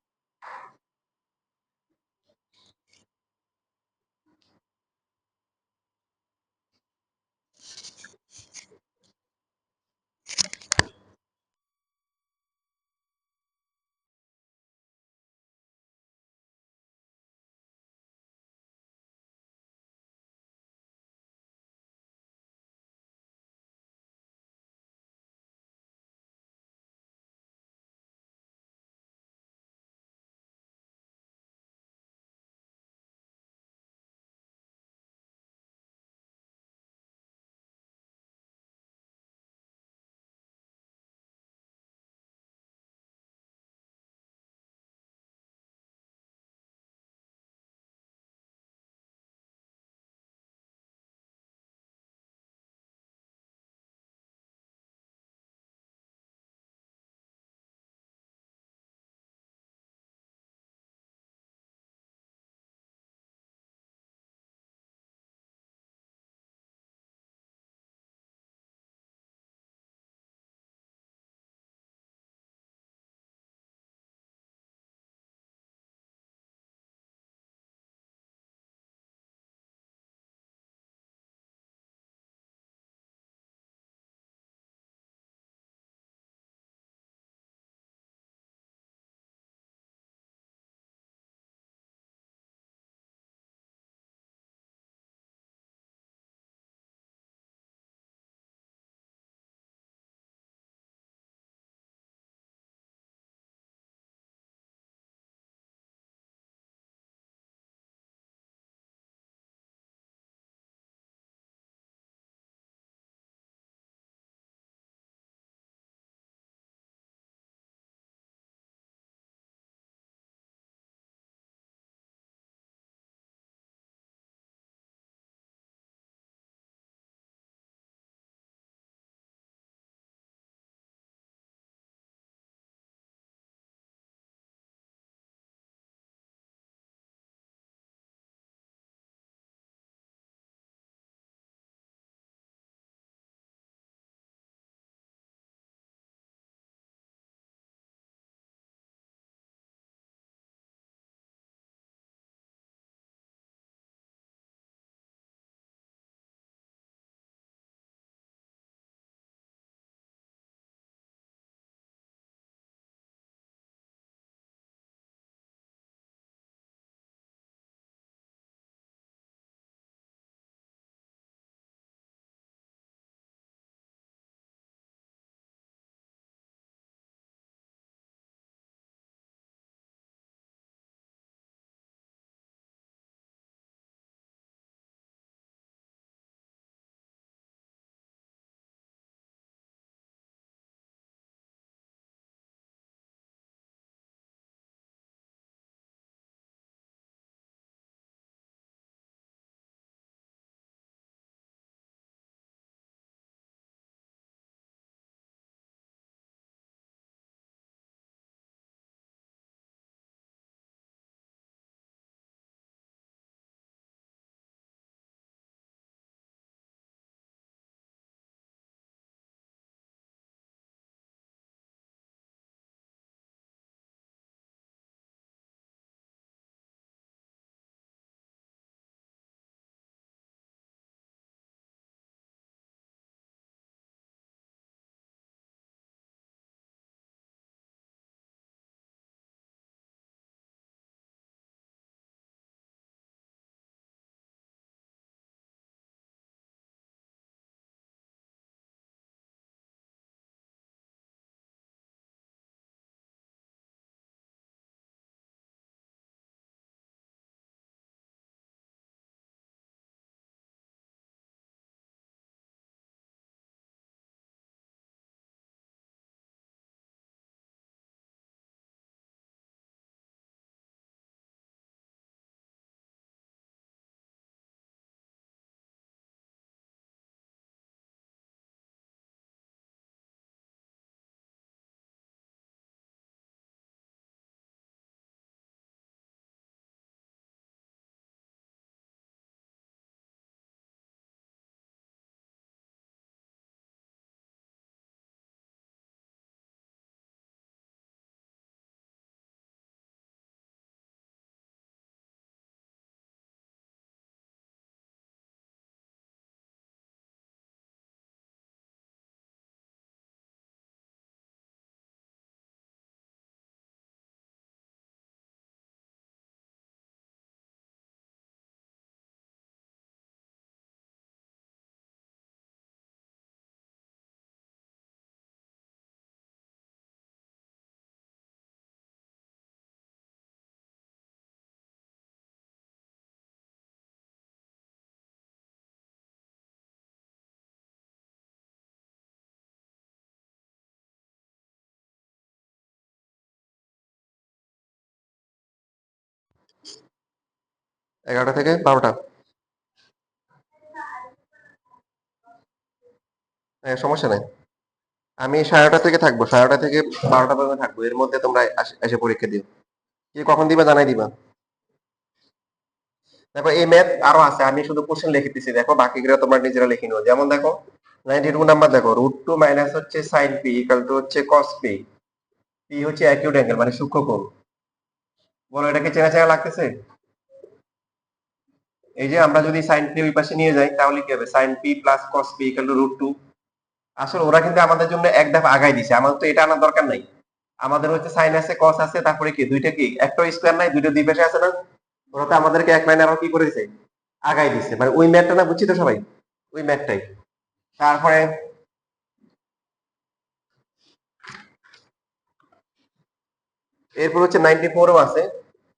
11টা থেকে 12টা। হ্যাঁ, সমস্যা নাই। আমি 11:30 থেকে থাকবো, 11:30 থেকে 12টা পর্যন্ত থাকবো, এর মধ্যে তোমরা এসে পরীক্ষা দিও। কি কখন দিবা জানাই দিবা। দেখো এই ম্যাথ আরো আছে, আমি শুধু কোশ্চেন লিখে দিচ্ছি, দেখো বাকিগুলো তোমরা নিজেরা লিখে নিও। যেমন দেখো 92 নাম্বার, দেখো √2 মাইনাস হচ্ছে সাইন পি ইকুয়াল টু হচ্ছে কস পি। পি হচ্ছে অ্যাকিউট অ্যাঙ্গেল মানে সূক্ষ্মকোণ। বলো এটাকে চেনা চেনা লাগতেছে? এই যে আমরা যদি সাইন পি ওই পাশে নিয়ে যাই তাহলে কি হবে, sine P plus cos P equal to √2। আসলে ওরা কিন্তু আমাদের জন্য এক ধাপ আগাই দিছে, আমাদের তো এটা আনার দরকার নাই। আমাদের হচ্ছে সাইন আছে কস আছে, তারপরে কি দুইটা কি একটা স্কয়ার নাই, দুইটা দুই পাশে আছে না। ওরা তো আমাদেরকে এক লাইন আরো কি করে দিছে, আগাই দিছে, মানে ওই ম্যাথটা না, বুঝছি তো সবাই, ওই ম্যাথটাই। তারপরে এরপর হচ্ছে 94ও আছে।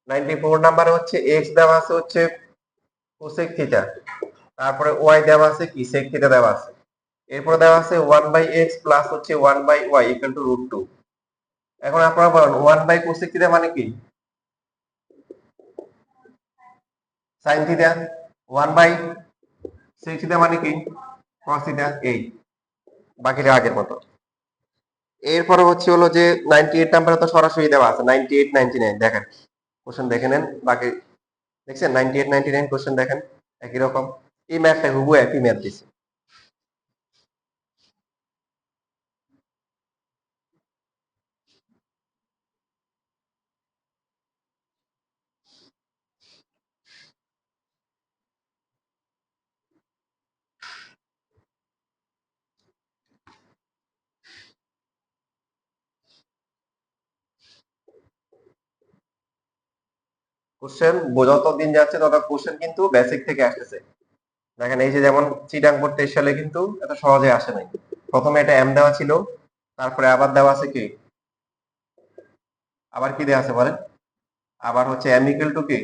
94 নাম্বারে হচ্ছে এক্স দেওয়া আছে হচ্ছে কোসেক থিটা, তারপরে ওয়াই দেওয়া আছে কি সেক থিটা দেওয়া আছে। এরপর দেওয়া আছে 1/x প্লাস হচ্ছে 1/y ইকুয়াল টু √2। এখন আপনারা বলেন 1/কোসেক থিটা মানে কি, সাইন থিটা। 1/সেক থিটা মানে কি, কস থিটা। এই বাকিটা আগের মতো। এরপরে হচ্ছে হলো যে 98 নাম্বারে তো সরাসরি দেওয়া আছে 98 99, দেখেন কোশ্চেন দেখে নেন। বাকি দেখছেন 98 99 কোশ্চেন দেখেন, একই রকম। এই ম্যাথটা হুবহু একই ম্যাথ দিছে। কোশ্চেন যত দিন যাচ্ছে তত কোশ্চেন কিন্তু বেসিক থেকে আসতেছে। দেখেন এই যে যেমন চিটাং পড়তে সালে কিন্তু এত সহজে আসে নাই। প্রথমে এটা এম দেওয়া ছিল, তারপরে আবার দেওয়া আছে কি, আবার কি দেওয়া আছে বলেন, আবার হচ্ছে এম ইকুয়াল টু কি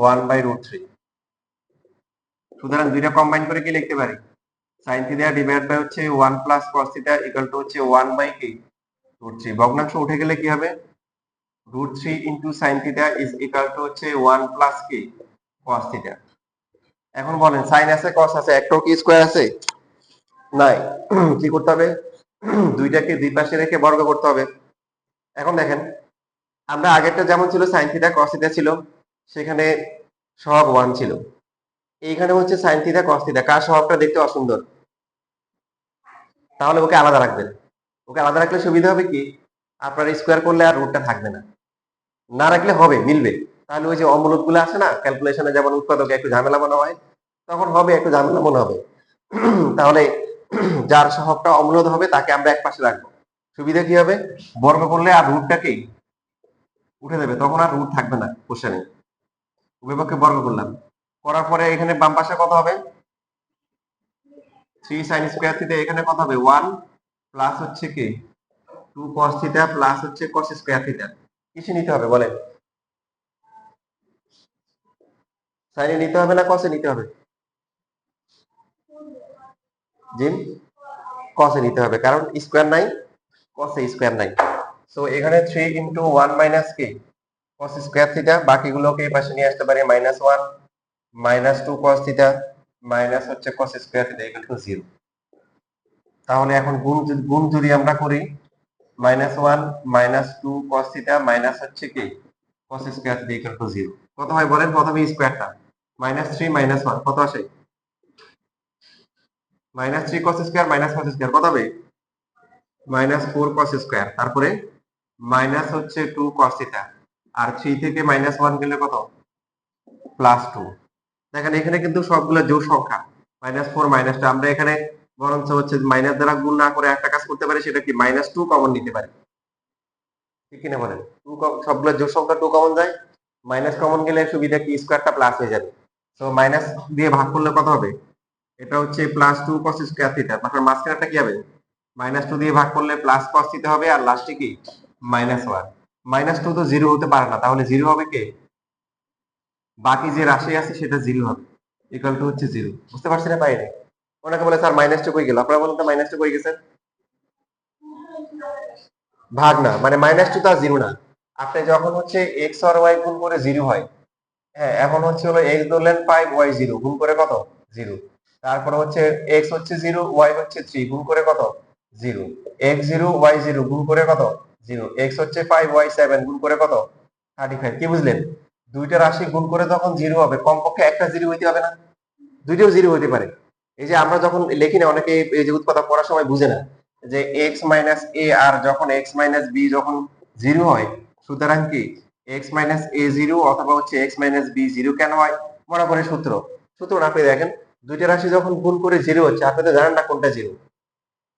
1/√3। সুতরাং দুইটা কম্বাইন করে কি লিখতে পারি, সাইন থিটা ডিভাইড বাই হচ্ছে 1 plus cos theta equal to হচ্ছে 1/√3। ভগ্নাংশ উঠে গেলে কি হবে, √3 into sine theta is equal to হচ্ছে 1 প্লাস কি কস থিটা। এখন বলেন সাইন আছে কস আছে, একটাও কি স্কোয়ার আছে, নাই। কি করতে হবে, দুইটাকে দুই পাশে রেখে বর্গ করতে হবে। এখন দেখেন আমরা আগেরটা যেমন ছিল সাইন থিটা কস থিটা ছিল, সেখানে সহগ 1 ছিল। এইখানে হচ্ছে সাইন থিটা কস থিটা, কার সহগটা দেখতে অসুন্দর, তাহলে ওকে আলাদা রাখবেন। ওকে আলাদা রাখলে সুবিধা হবে কি, আপনার স্কোয়ার করলে আর রুটটা থাকবে না, না রাখলে হবে মিলবে। তাহলে ওই যে অমূলক গুলো আছে না ক্যালকুলেশনে, যেমন উৎপাদকে একটু ঝামেলা মনে হয়, তখন হবে একটু ঝামেলা মনে হবে। তাহলে যার সহগটা অমূলক হবে তাকে আমরা এক পাশে রাখবো। সুবিধা কি হবে, বর্গ করলে আর রুটটাকে উঠে দেবে, তখন আর রুট থাকবে না কোশ্চেনে। উভয়পক্ষে বর্গ করলাম, করার পরে এখানে বাম পাশে কত হবে, 3 সাইন স্কোয়ার থিটা, এখানে কত হবে 1 প্লাস হচ্ছে কি 2 কস থিটা প্লাস হচ্ছে কস স্কোয়ার থিটা। কিছু নিতে হবে বলেন, সাইনে নিতে হবে না কসে নিতে হবে, জিম কসে নিতে হবে, কারণ স্কোয়ার নাই, কসে স্কোয়ার নাই। সো এখানে 3 ইন্টু 1 মাইনাস কি কস স্কোয়ার থিটা, বাকিগুলোকে এই পাশে নিয়ে আসতে পারি -1 -2 কস থিটা মাইনাস হচ্ছে cos square theta equal to 0। তাহলে এখন গুণ যদি আমরা করি -1 -2 cos থিটা মাইনাস হচ্ছে কি cos square theta equal to 0, কত হয় বলেন, প্রথমে স্কয়ারটা -3 -1 কত আসে, -3 cos স্কয়ার cos স্কয়ার কত হবে, -4 cos স্কয়ার, তারপরে মাইনাস হচ্ছে 2 cos থিটা, আর 3 থেকে -1 গেলে কত, +2। দেখেন এখানে কিন্তু সবগুলো জোড় সংখ্যা, -4 -2, আমরা এখানে বরঞ্চ হচ্ছে মাইনাস দ্বারা গুণ না করে একটা কাজ করতে পারি, সেটা কি -2 কমন নিতে পারি, ঠিক কিনা বলেন। সবগুলো জোড় সংখ্যা 2 কমন যায়, মাইনাস কমন গেলে সুবিধা কি স্কয়ারটা প্লাস হয়ে যাবে। তো মাইনাস দিয়ে ভাগ করলে কত হবে, এটা হচ্ছে +2 cos স্কয়ার থিটা, তারপর মাঝখানেরটা কি হবে, -2 দিয়ে ভাগ করলে প্লাস cos থিটা হবে, আর লাস্টে কি -1। -2 তো 0 হতে পারে না, তাহলে 0 হবে কি, বাকি যে রাশি আছে সেটা 0 হবে, ইকুয়াল টু হচ্ছে 0। বুঝতে পারছেন না পাইনি, অনেকে বলে স্যার -2 কই গেল, আপনারা বলেন তো -2 কই গেছে, ভাগ না, মানে -2 তো আর 0 না। আপনি যখন হচ্ছে x আর y গুণ করে 0 হয়, হ্যাঁ, এখন হচ্ছে হলো এক্স ধরলেন 5 ওয়াই 0 গুণ করে কত 0। তারপরে হচ্ছে এক্স হচ্ছে 0 ওয়াই হচ্ছে 3 গুণ করে কত 0। এক্স 0 ওয়াই 0 গুণ করে কত 0। এক্স হচ্ছে 5 ওয়াই 7 গুণ করে কত 35। কি বুঝলেন? দুইটা রাশি গুণ করে যখন 0 হবে কমপক্ষে একটা 0 হইতে হবে না? দুইটাও 0 হতে পারে। এই যে আমরা যখন লিখি না, অনেকে এই যে উৎপাদক পড়ার সময় বুঝে না যে এক্স মাইনাস এ আর যখন এক্স মাইনাস বি যখন 0 হয়, সুতরাং কি এক্স মাইনাস এ 0 অথবা হচ্ছে এক্স মাইনাস বি 0 কেন হয়? মনে করে সূত্র আপনি দেখেন, দুইটা রাশি যখন গুণ করে 0 হচ্ছে, আপনি তো জানেন না কোনটা 0।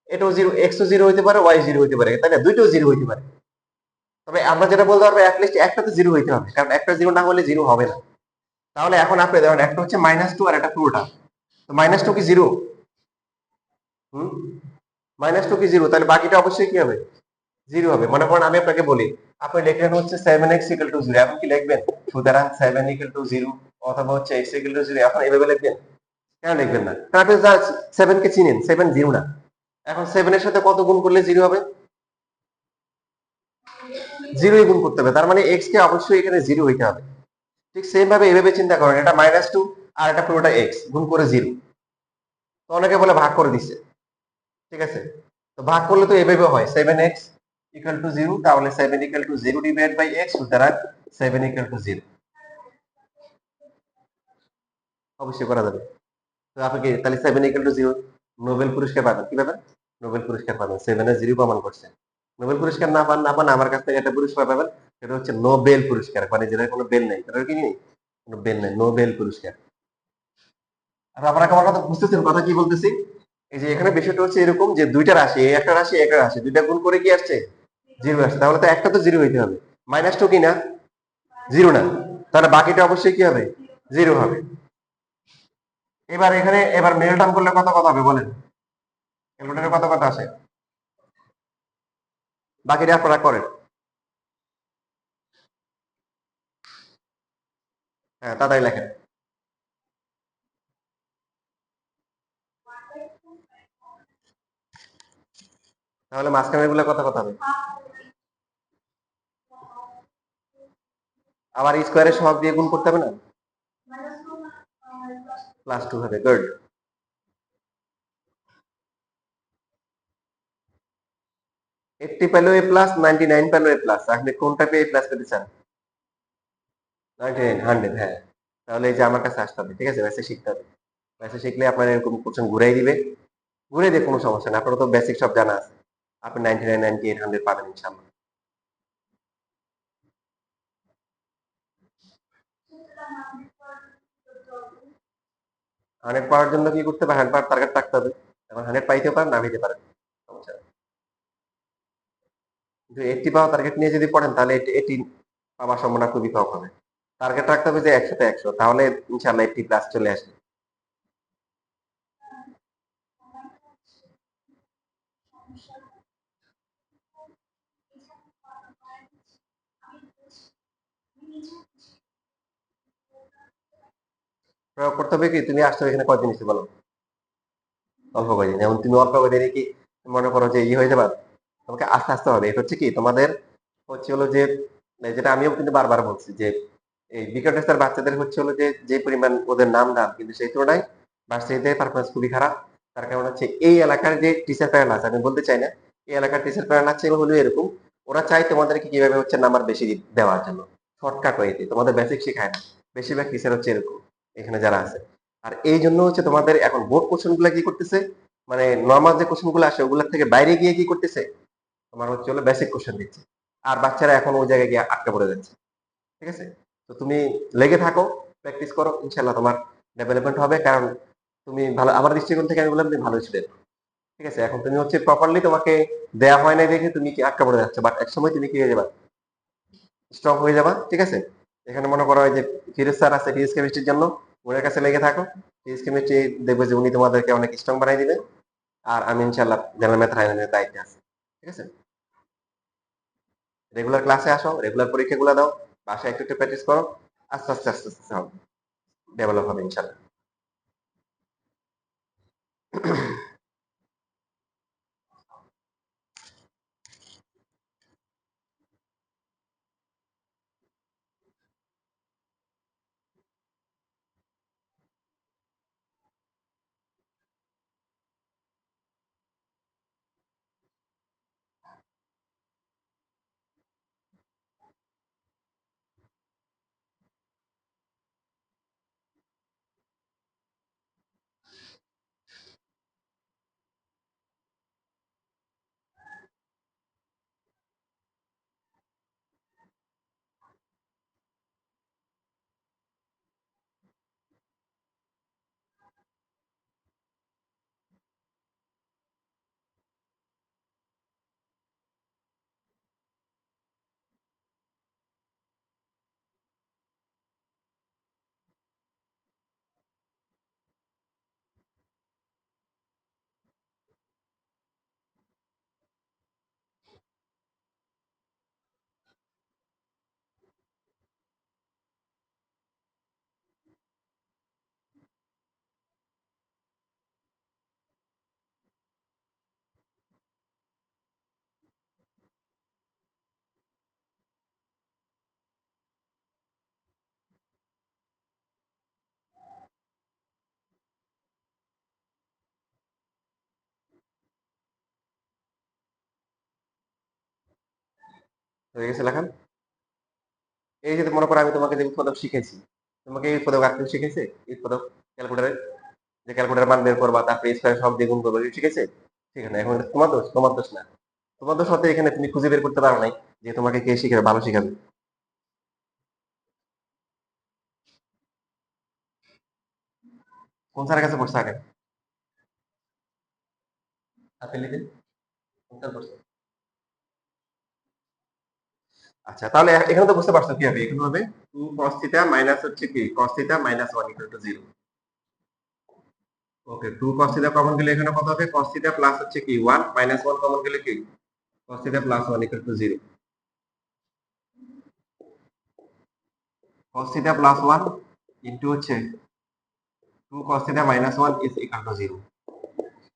এটাও 0, এক্সও 0 হইতে পারে, ওয়াই 0 হইতে পারে, তাই না? দুইটাও 0 হইতে পারে। তবে আমরা যেটা বলতে পারবো অ্যাটলিস্ট একটা তো 0 হইতে হবে, কারণ একটা 0 না হলে 0 হবে না। তাহলে এখন আপনি দেখেন, একটা হচ্ছে -2 আর একটা পুরোটা। তো -2 কি 0? হুম, -2 কি 0? তাহলে বাকিটা অবশ্যই কি হবে 0 হবে। মনে করেন আমি আপনাকে বলি, আপনি লিখলেন হচ্ছে 7x = 0, এখন কি লিখবেন? সুতরাং 7 = 0 অথবা হচ্ছে x = 0, এখন এভাবে লিখবেন? কেন লিখবেন না? কারণ আপনি 7 কে চিনেন, 7 0 না। এখন 7 এর সাথে কত গুণ করলে 0 হবে? 0 গুণ করতে হবে, তার মানে x কে অবশ্যই এখানে 0 হইতে হবে। ঠিক সেম ভাবে এভাবে চিন্তা করেন, এটা -2 আর এটা পুরোটা x গুণ করে 0। তো অনেকে বলে ভাগ করে দিচ্ছে, ঠিক আছে? তো ভাগ করলে তো এভাবে হয় 7x = 0, তাহলে 7 = 0 ডিভাইড বাই x, সুতরাং 7 = 0। অবশ্যই করা যাবে। তো আপনি কি তাহলে 7 = 0 নোবেল পুরস্কার পাবেন? কি পাবেন? নোবেল পুরস্কার পাবেন। 7 এর 0 প্রমাণ করছেন। নোবেল পুরস্কার না পান আমার কাছ থেকে একটা পুরস্কার পাবেন। সেটা হচ্ছে নোবেল পুরস্কার, মানে যেটা কোনো বেল নাই, এটার কি নেই, কোনো বেল নাই, নোবেল পুরস্কার। আর আপনারা আমার কথা বুঝতেছেন, কথা কি বলতেছি? এই যে এখানে বিষয়টা হচ্ছে এরকম যে দুইটা রাশি, একটা রাশি একটা রাশি, দুইটা গুণ করে কি আসছে 0 আসছে, তাহলে তো একটা তো 0 হইতে হবে। -2 কি না 0 না, তাহলে বাকিটা অবশ্যই কি হবে 0 হবে। এবার মিডল টার্ম করলে কত কত হবে বলেন? ক্যালকুলেটরে কত কত আসে? বাকিটা আপনারা করেন। হ্যাঁ, তাড়াতাড়ি লেখেন। তাহলে মাঝখানের গুলো কত কত হবে? আবার স্কোয়ারের সহগ দিয়ে গুণ করতে হবে না? +2 হবে, গুড। 80 পেলেও এ প্লাস, 99 পেলেও এ প্লাস, আপনি কোনটা পেয়ে প্লাস পেতে চান? 99 100, হ্যাঁ। তাহলে এই যে আমার কাছে আসতে হবে, ঠিক আছে? বেসিক শিখতে হবে। বেসিক শিখলে আপনার এরকম কোশ্চেন ঘুরাই দিবে, ঘুরে দিয়ে কোনো সমস্যা না, আপনার তো বেসিক সব জানা আছে। আপনি 99 98 100 পাবেন ইনশাআল্লাহ। 100 পাওয়ার জন্য কি করতে হবে? 100 পাওয়ার টার্গেট রাখতে হবে। এখন 100 পাইতে পারেন, না পেতে পারেন, সমস্যা নেই। কিন্তু 80 পাওয়ার টার্গেট নিয়ে যদি পড়েন, তাহলে 80 পাওয়ার সম্ভাবনা খুবই কম হবে। টার্গেট রাখতে হবে যে 100 তে 100, তাহলে ইনশাআল্লাহ 80 প্লাস চলে আসবে। প্রয়োগ করতে হবে কি, তুমি আসছো এখানে কয়দিন এসে বলো? অল্প কয়দিন। এখন তুমি অল্প কয়দিনে কি মনে করো যে হয়ে যাবে? তোমাকে আস্তে আস্তে হবে। এটা হচ্ছে কি তোমাদের হচ্ছে হলো যে, যেটা আমিও কিন্তু বারবার বলছি যে এই বিকটেস্টার বাচ্চাদের হচ্ছে হলো যে যে পরিমাণ ওদের নাম দাম, কিন্তু সেই তুলনায় ভার্সিটিতে পারফরমেন্স খুবই খারাপ। তার কারণ হচ্ছে এই এলাকার যে টিচার প্যানেল আছে, আমি বলতে চাই না, এই এলাকার টিচার প্যানেল আছে হলো এরকম, ওরা চায় তোমাদেরকে কিভাবে হচ্ছে নাম্বার বেশি দেওয়ার জন্য, শর্টকাট ওয়েতে, তোমাদের বেসিক শেখায় না। বেশিরভাগ টিচার হচ্ছে এরকম এখানে যারা আছে। আর এই জন্য হচ্ছে তোমাদের এখন বোর্ড কোশ্চেন গুলা কি করতেছে, মানে নর্মাল যে কোশ্চেন গুলো আসে ওগুলোর থেকে বাইরে গিয়ে কি করতেছে, তোমার হচ্ছে হলো বেসিক কোশ্চেন দিচ্ছে। আর বাচ্চারা এখন ওই জায়গায় গিয়ে আটকা পড়ে যাচ্ছে, ঠিক আছে? তো তুমি লেগে থাকো, প্র্যাকটিস করো, ইনশাল্লাহ তোমার ডেভেলপমেন্ট হবে। কারণ তুমি ভালো, আমার দৃষ্টিকোণ থেকে আমি বললাম তুমি ভালো স্টুডেন্ট, ঠিক আছে? এখন তুমি হচ্ছে প্রপারলি তোমাকে দেয়া হয় না দেখে তুমি কি আটকা পড়ে যাচ্ছে, বাট এক সময় তুমি কি হয়ে যাবা, স্ট্রং হয়ে যাবা, ঠিক আছে? এখানে মনে করো যে ফিরোজ স্যার আছে ফিজিক্স কেমিস্ট্রির জন্য, ওনার কাছে লেগে থাকো। ফিজিক্স কেমিস্ট্রি দেখবে যে উনি তোমাদেরকে অনেক স্ট্রং বানাই দিবেন। আর আমি ইনশাল্লাহ জেনারেল ম্যাথ ফাইনালের দায়িত্বে আছি, ঠিক আছে? রেগুলার ক্লাসে আসো, রেগুলার পরীক্ষাগুলো দাও, বাসায় একটু একটু প্র্যাকটিস করো, আস্তে আস্তে আস্তে আস্তে হবে, ডেভেলপ হবে ইনশাল্লাহ। হয়ে গেছে লেখা। এই যে মনে করো আমি তোমাকে যে উৎপাদক শিখেছি, তোমাকে এই উৎপাদক আঁকতে শিখেছে, এই উৎপাদক ক্যালকুলেটারে যে ক্যালকুলেটার মান বের করবা, তারপরে স্কয়ার সব দিয়ে গুণ করবা, শিখেছে? ঠিক আছে, এখন এটা তোমার দোষ? তোমার দোষ না। তোমার দোষ হতে এখানে তুমি খুঁজে বের করতে পারো নাই যে তোমাকে কে শিখাবে, ভালো শিখাবে। কোন স্যারের কাছে পড়ছে আগে? আপেলিতে কোন স্যার পড়ছে? আচ্ছা, তাহলে এখানে তো বুঝতে পারছো কি হবে, এখানে হবে 2 cos θ মাইনাস হচ্ছে কি cos θ minus 1 equal to 0। Okay, 2 cos θ common গেলে এখানে কত হবে? cos θ প্লাস হচ্ছে কি 1 মাইনাস 1 কমন গেলে কি cos θ plus 1 equal to 0। cos θ plus 1 into হচ্ছে 2 cos θ minus 1 is equal to 0।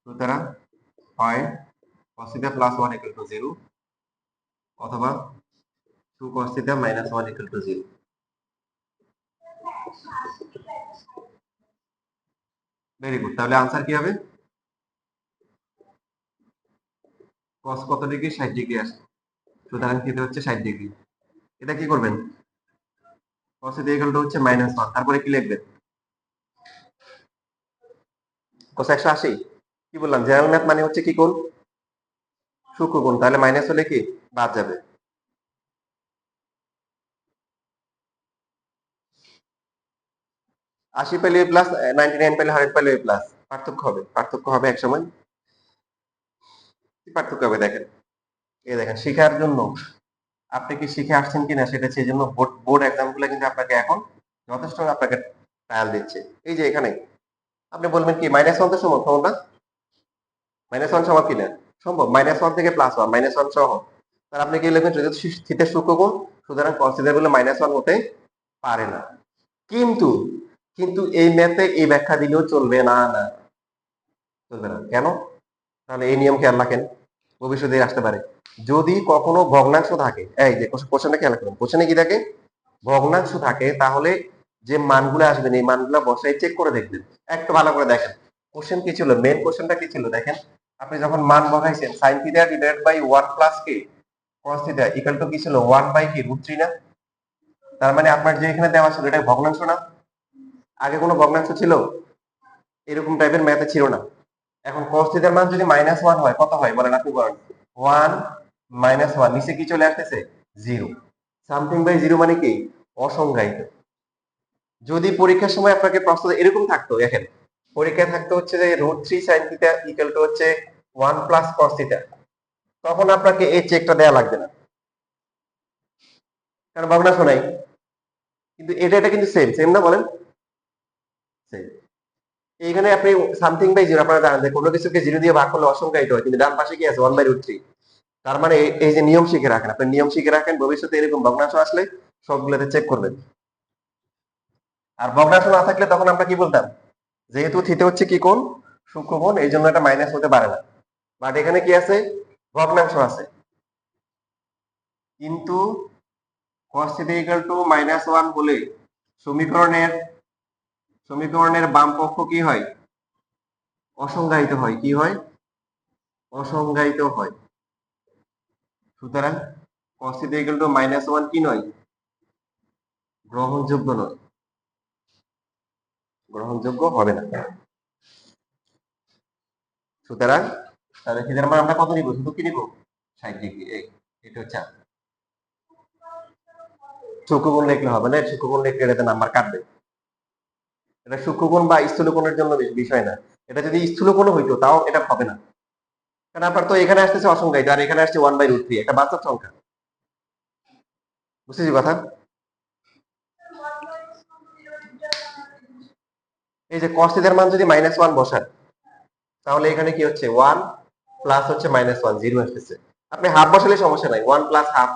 সুতরাং হয় cos θ প্লাস 1 ইকুয়াল টু 0 অথবা 2 cos θ minus 1 equal to 0। Very good, তাহলে আনসার কি হবে? cos কত ডিগ্রি? 60 ডিগ্রি আসে। সুতরাং থিটা হচ্ছে 60 ডিগ্রি। এটা কি করবেন? cos θ ইকুয়াল টু হচ্ছে মাইনাস 1, তারপরে কি লিখবেন? cos 180। কি বললাম, জেনারেল ম্যাথ মানে হচ্ছে কি কোণ? সূক্ষ্ম কোণ, তাহলে মাইনাস হলে কি বাদ যাবে। 80 পেলে প্লাস, 99 পেলে 100 পেলে প্লাস, পার্থক্য হবে, পার্থক্য হবে এক সময়। কি পার্থক্য হবে দেখেন, এই দেখেন শিখার জন্য আপনি কি শিখে আসছেন কিনা সেটা, সেই জন্য বোর্ড এক্সাম গুলো কিন্তু আপনাকে এখন যথেষ্ট আপনাকে ট্রায়াল দিচ্ছে। এই যে এখানে আপনি বলবেন কি মাইনাস 1 তো সম্ভব না? মাইনাস 1 সম্ভব কিনা? সম্ভব। মাইনাস 1 থেকে প্লাস 1, মাইনাস 1 সহ, তাহলে আপনি কি লিখবেন? যদি থিটার সূক্ষ্মকোণ, সুতরাং কনসিডার করলে মাইনাস 1 হতে পারে না। কিন্তু কিন্তু এই ম্যাথে এই ব্যাখ্যা দিলেও চলবে না। না, চলবে না। কেন? তাহলে এই নিয়ম খেয়াল রাখেন, ভবিষ্যতে আসতে পারে। যদি কখনো ভগ্নাংশ থাকে, এই যে কোশ্চেনটা খেয়াল করুন, কোশ্চেনে কি থাকে? ভগ্নাংশ থাকে, তাহলে যে মানগুলো আসবেন এই মানগুলো বসাই চেক করে দেখবেন। একটু ভালো করে দেখেন কোশ্চেন কি ছিল, মেন কোশ্চেনটা কি ছিল দেখেন। আপনি যখন মান বসাইছেন sin θ ডিভাইডেড বাই 1 প্লাস কি cos θ ইকুয়াল টু কি ছিল 1 বাই কি √3 না? তার মানে আপনার যে এখানে দেওয়া ছিল এটা ভগ্নাংশ না? আগে কোনো ভগ্নাংশ ছিল? এরকম টাইপের ম্যাথে ছিল না। এখন cos θ এর মান যদি -1 হয়, কত হয় বলেন, আপনি বলেন। 1 -1, নিচে কি চলে আসতেছে? 0। সামথিং বাই 0 মানে কি? অসংজ্ঞায়িত। যদি পরীক্ষার সময় আপনাকে প্রশ্ন এরকম থাকতো, দেখেন পরীক্ষায় থাকতো হচ্ছে যে √3 sin θ ইকুয়াল টু হচ্ছে 1 প্লাস cos θ, তখন আপনাকে এই চেকটা দেয়া লাগবে না, কারণ ভগ্নাংশ নাই। কিন্তু এটা কিন্তু সেম সেম না বলেন? সেম। এইখানে আপনি সামথিং বাই 0, আপনারা জানেন যে কোনো কিছুকে 0 দিয়ে ভাগ করলে অসংখ্যায়িত হয়, কিন্তু ডান পাশে কি আছে? 1 বাই √3। তার মানে এই যে নিয়ম শিখে রাখেন, আপনি নিয়ম শিখে রাখেন, ভবিষ্যতে এরকম ভগ্নাংশ আসলে সবগুলোতে চেক করবেন। আর ভগ্নাংশ না থাকলে তখন আমরা কি বলতাম? যেহেতু থিটা হচ্ছে কি কোণ? সূক্ষ্ম কোণ, এই জন্য এটা মাইনাস হতে পারে না। বাট এখানে কি আছে? ভগ্নাংশ আছে। কিন্তু cos θ ইকুয়াল টু -1 হলে সমীকরণের সমীকরণের বাম পক্ষ কি হয়? অসংজ্ঞায়িত হয়। কি হয়? অসংজ্ঞায়িত হয়। সুতরাং cos θ ইকুয়াল টু -1 কি নয়? গ্রহণযোগ্য নয়, গ্রহণযোগ্য হবে না। সুতরাং তাহলে থিটার মান আমরা কত নিব? শুধু কি নিব? 60 ডিগ্রি। এটা হচ্ছে সূক্ষ্মকোণ লিখলে হবে না, সূক্ষ্মকোণ লিখলে এটাতে নাম্বার কাটবে। এটা সূক্ষ্মকোণ বা স্থূলকোণের জন্য বিষয় না। এটা যদি স্থূলকোণ হইতো তাও এটা হবে না, কারণ আপনার তো এখানে আসতেছে অসংখ্যায়িত আর এখানে আসছে 1 বাই √3, একটা বাস্তব সংখ্যা। বুঝতেছি কথা? এই যে cos θ এর মান যদি -1 বসান, তাহলে এখানে কি হচ্ছে? 1 প্লাস হচ্ছে -1, 0 আসতেছে। আপনি হাফ বসালে সমস্যা নাই, 1 প্লাস হাফ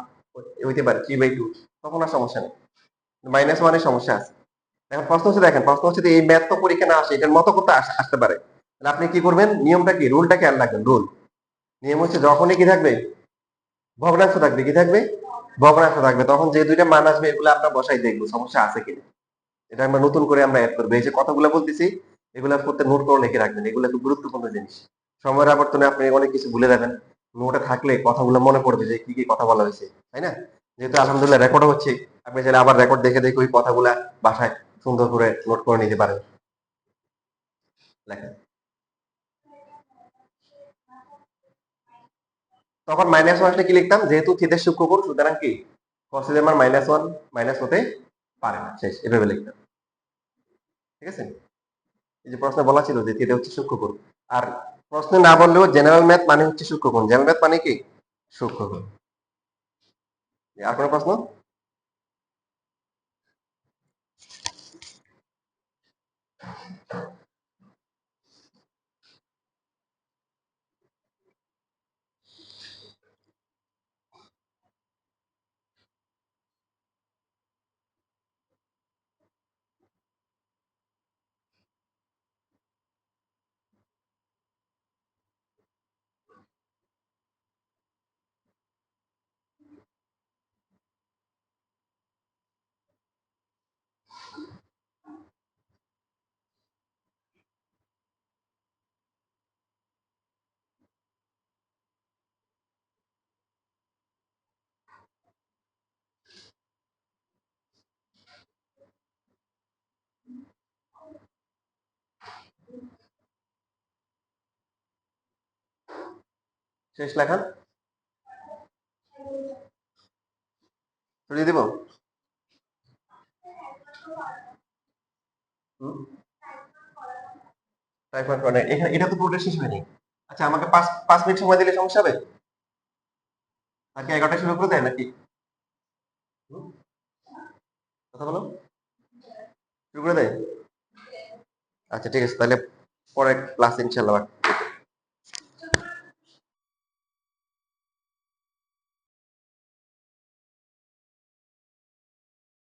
হইতে পারে 3/2, তখন আর সমস্যা নেই। -1 এর সমস্যা আছে। এখন প্রশ্ন হচ্ছে, দেখেন প্রশ্ন হচ্ছে যে এই ম্যাথ তো পরীক্ষা না আসে, এটার মতো করতে আসতে পারে। তাহলে আপনি কি করবেন? নিয়মটা কি, রুলটা খেয়াল রাখবেন। রুল নিয়ম হচ্ছে যখনই কি থাকবে? ভগ্নাংশ থাকবে। কি থাকবে? ভগ্নাংশ থাকবে। তখন যে দুইটা মান আসবে এগুলো আমরা বসাই দেখবো সমস্যা আছে কিনা। এটা আমরা নতুন করে আমরা অ্যাড করবো। এই যে কথাগুলো বলতেছি এগুলা করতে নোট করে লিখে রাখবেন, এগুলো খুব গুরুত্বপূর্ণ জিনিস। সময়ের আবর্তনে আপনি অনেক কিছু ভুলে যাবেন, নোটে থাকলে কথাগুলো মনে পড়বে যে কি কি কথা বলা হয়েছে। তাই না? যেহেতু আলহামদুলিল্লাহ রেকর্ড হচ্ছে, আপনি চাইলে আবার রেকর্ড দেখে দেখে ওই কথাগুলা বাসায় সুন্দর করে নোট করে নিতে পারেন। লেখেন। তখন -1 আসলে কি লিখতাম, যেহেতু থিটার সূক্ষ্মকোণ সুতরাং কি cos এর মান -1 মাইনাস হতে পারে না, শেষ, এভাবে লিখতাম। ঠিক আছে, এই যে প্রশ্নে বলা ছিল যে থিটা হচ্ছে সূক্ষ্মকোণ, আর প্রশ্নে না বললেও জেনারেল ম্যাথ মানে হচ্ছে সূক্ষ্মকোণ, জেনারেল ম্যাথ মানে কি সূক্ষ্মকোণ। আর কোনো প্রশ্ন? শেষ লেখা সরিয়ে দিব। টাইপ করে এখানে এটা তো পুরোটা শেষ হয়নি। আচ্ছা, আমাকে 5 মিনিট সময় দিলে সমস্যা হবে নাকি 11টায় শুরু করে দেয় নাকি? হুম? কথা বলো, শুরু করে দেয়? আচ্ছা ঠিক আছে, তাহলে পরে ক্লাস ইনশাল্লাহ